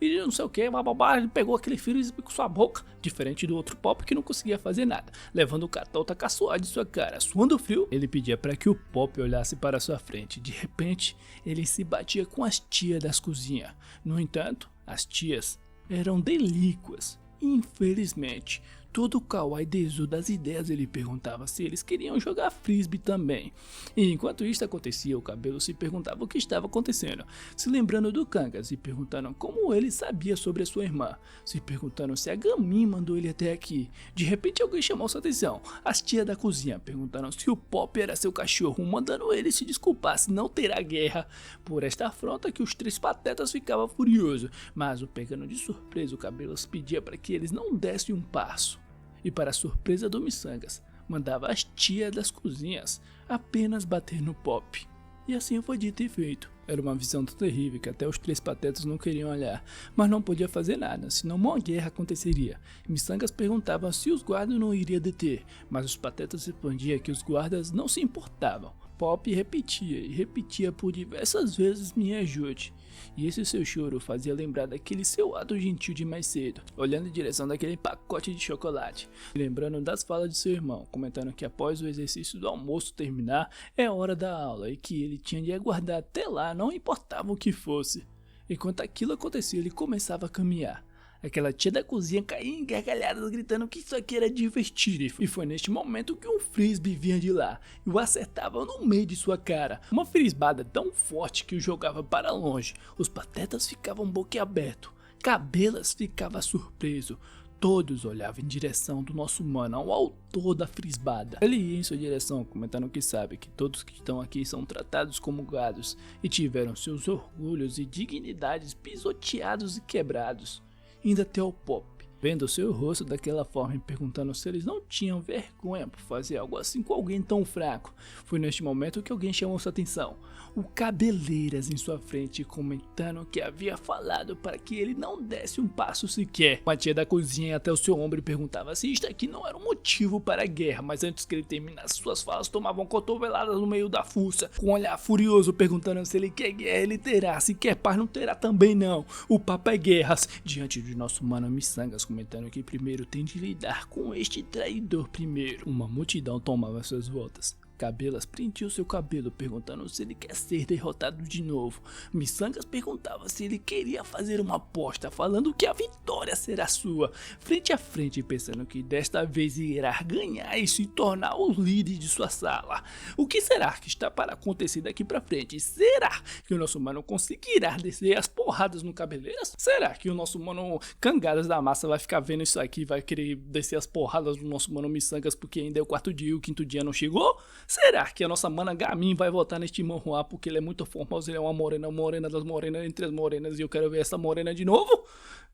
e não sei o que, bababá, ele pegou aquele frisbee com sua boca, diferente do outro Pop que não conseguia fazer nada, levando o catota caçoar de sua cara. Suando frio, ele pedia para que o Pop olhasse para sua frente. De repente, ele se batia com as tias das cozinhas. No entanto, as tias eram delíquas. Infelizmente, todo o kawaii desu das ideias, ele perguntava se eles queriam jogar frisbee também. E enquanto isso acontecia, o Cabelo se perguntava o que estava acontecendo, se lembrando do Kangas e perguntando como ele sabia sobre a sua irmã, se perguntando se a Gamin mandou ele até aqui. De repente alguém chamou sua atenção, as tias da cozinha, perguntando se o Pop era seu cachorro, mandando ele se desculpar se não terá guerra. Por esta afronta que os 3 patetas ficavam furiosos, mas o pegando de surpresa, o Cabelos pedia para que eles não dessem um passo. E para a surpresa do miçangas, mandava as tias das cozinhas apenas bater no Pop. E assim foi dito e feito. Era uma visão tão terrível que até os 3 patetas não queriam olhar, mas não podia fazer nada, senão uma guerra aconteceria. Miçangas perguntava se os guardas não iriam deter, mas os patetas respondiam que os guardas não se importavam. Pop repetia e repetia por diversas vezes: me ajude. E esse seu choro fazia lembrar daquele seu ato gentil de mais cedo, olhando em direção daquele pacote de chocolate, lembrando das falas de seu irmão, comentando que após o exercício do almoço terminar, é hora da aula e que ele tinha de aguardar até lá, não importava o que fosse. Enquanto aquilo acontecia, ele começava a caminhar. Aquela tia da cozinha caía em gargalhadas, gritando que isso aqui era divertido, e foi neste momento que um frisbee vinha de lá e o acertava no meio de sua cara. Uma frisbada tão forte que o jogava para longe. Os patetas ficavam boquiabertos, Cabelas ficava surpreso. Todos olhavam em direção do nosso mano, ao autor da frisbada. Ele ia em sua direção, comentando que sabe que todos que estão aqui são tratados como gados e tiveram seus orgulhos e dignidades pisoteados e quebrados. Indo até o Pop, vendo seu rosto daquela forma e perguntando se eles não tinham vergonha por fazer algo assim com alguém tão fraco. Foi neste momento que alguém chamou sua atenção. O Cabeleiras em sua frente, comentando que havia falado para que ele não desse um passo sequer. Uma tia da cozinha ia até o seu ombro e perguntava se isto aqui não era um motivo para a guerra, mas antes que ele terminasse suas falas, tomavam cotoveladas no meio da fuça, com um olhar furioso perguntando se ele quer guerra, ele terá, se quer paz, não terá também não. O papo é guerras. Diante de nosso mano miçangas, comentando que primeiro tem de lidar com este traidor primeiro. Uma multidão tomava suas voltas. Cabelas prendia o seu cabelo perguntando se ele quer ser derrotado de novo. Miçangas perguntava se ele queria fazer uma aposta falando que a vitória será sua. Frente a frente pensando que desta vez irá ganhar e se tornar o líder de sua sala. O que será que está para acontecer daqui pra frente? Será que o nosso mano conseguirá descer as porradas no Cabeleiras? Será que o nosso mano Cangadas da Massa vai ficar vendo isso aqui e vai querer descer as porradas do nosso mano Miçangas porque ainda é o 4º dia e o 5º dia não chegou? Será que a nossa mana Gamin vai votar neste Manhua porque ele é muito formoso, ele é uma morena das morenas entre as morenas e eu quero ver essa morena de novo?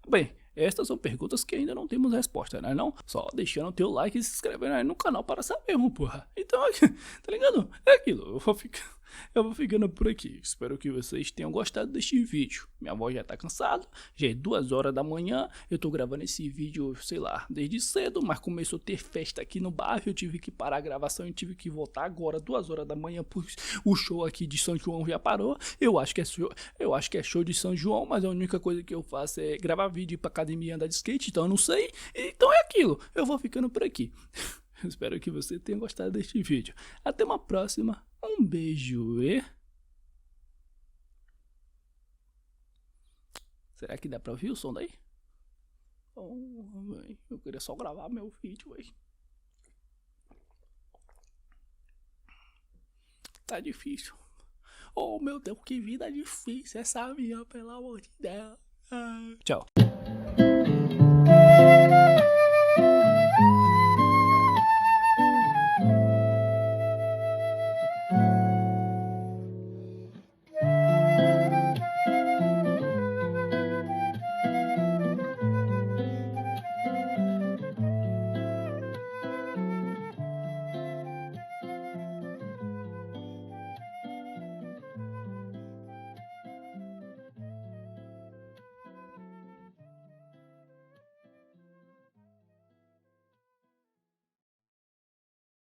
Bem, estas são perguntas que ainda não temos resposta, né não? Só deixando o teu like e se inscrevendo aí no canal para saber, porra. Então, tá ligado? É aquilo, eu vou ficando por aqui. Espero que vocês tenham gostado deste vídeo. Minha voz já tá cansada, já é 2 horas da manhã. Eu tô gravando esse vídeo, sei lá, desde cedo, mas começou a ter festa aqui no bairro. Eu tive que parar a gravação e tive que voltar agora, 2 horas da manhã, pois o show aqui de São João já parou. Eu acho que é show de São João, mas a única coisa que eu faço é gravar vídeo, ir pra academia e andar de skate, então eu não sei. Então é aquilo, eu vou ficando por aqui. Espero que você tenha gostado deste vídeo. Até uma próxima. Um beijo e... Será que dá pra ouvir o som daí? Oh, eu queria só gravar meu vídeo, véi. Tá difícil. Oh, meu Deus, que vida difícil essa minha, pelo amor de Deus. Tchau.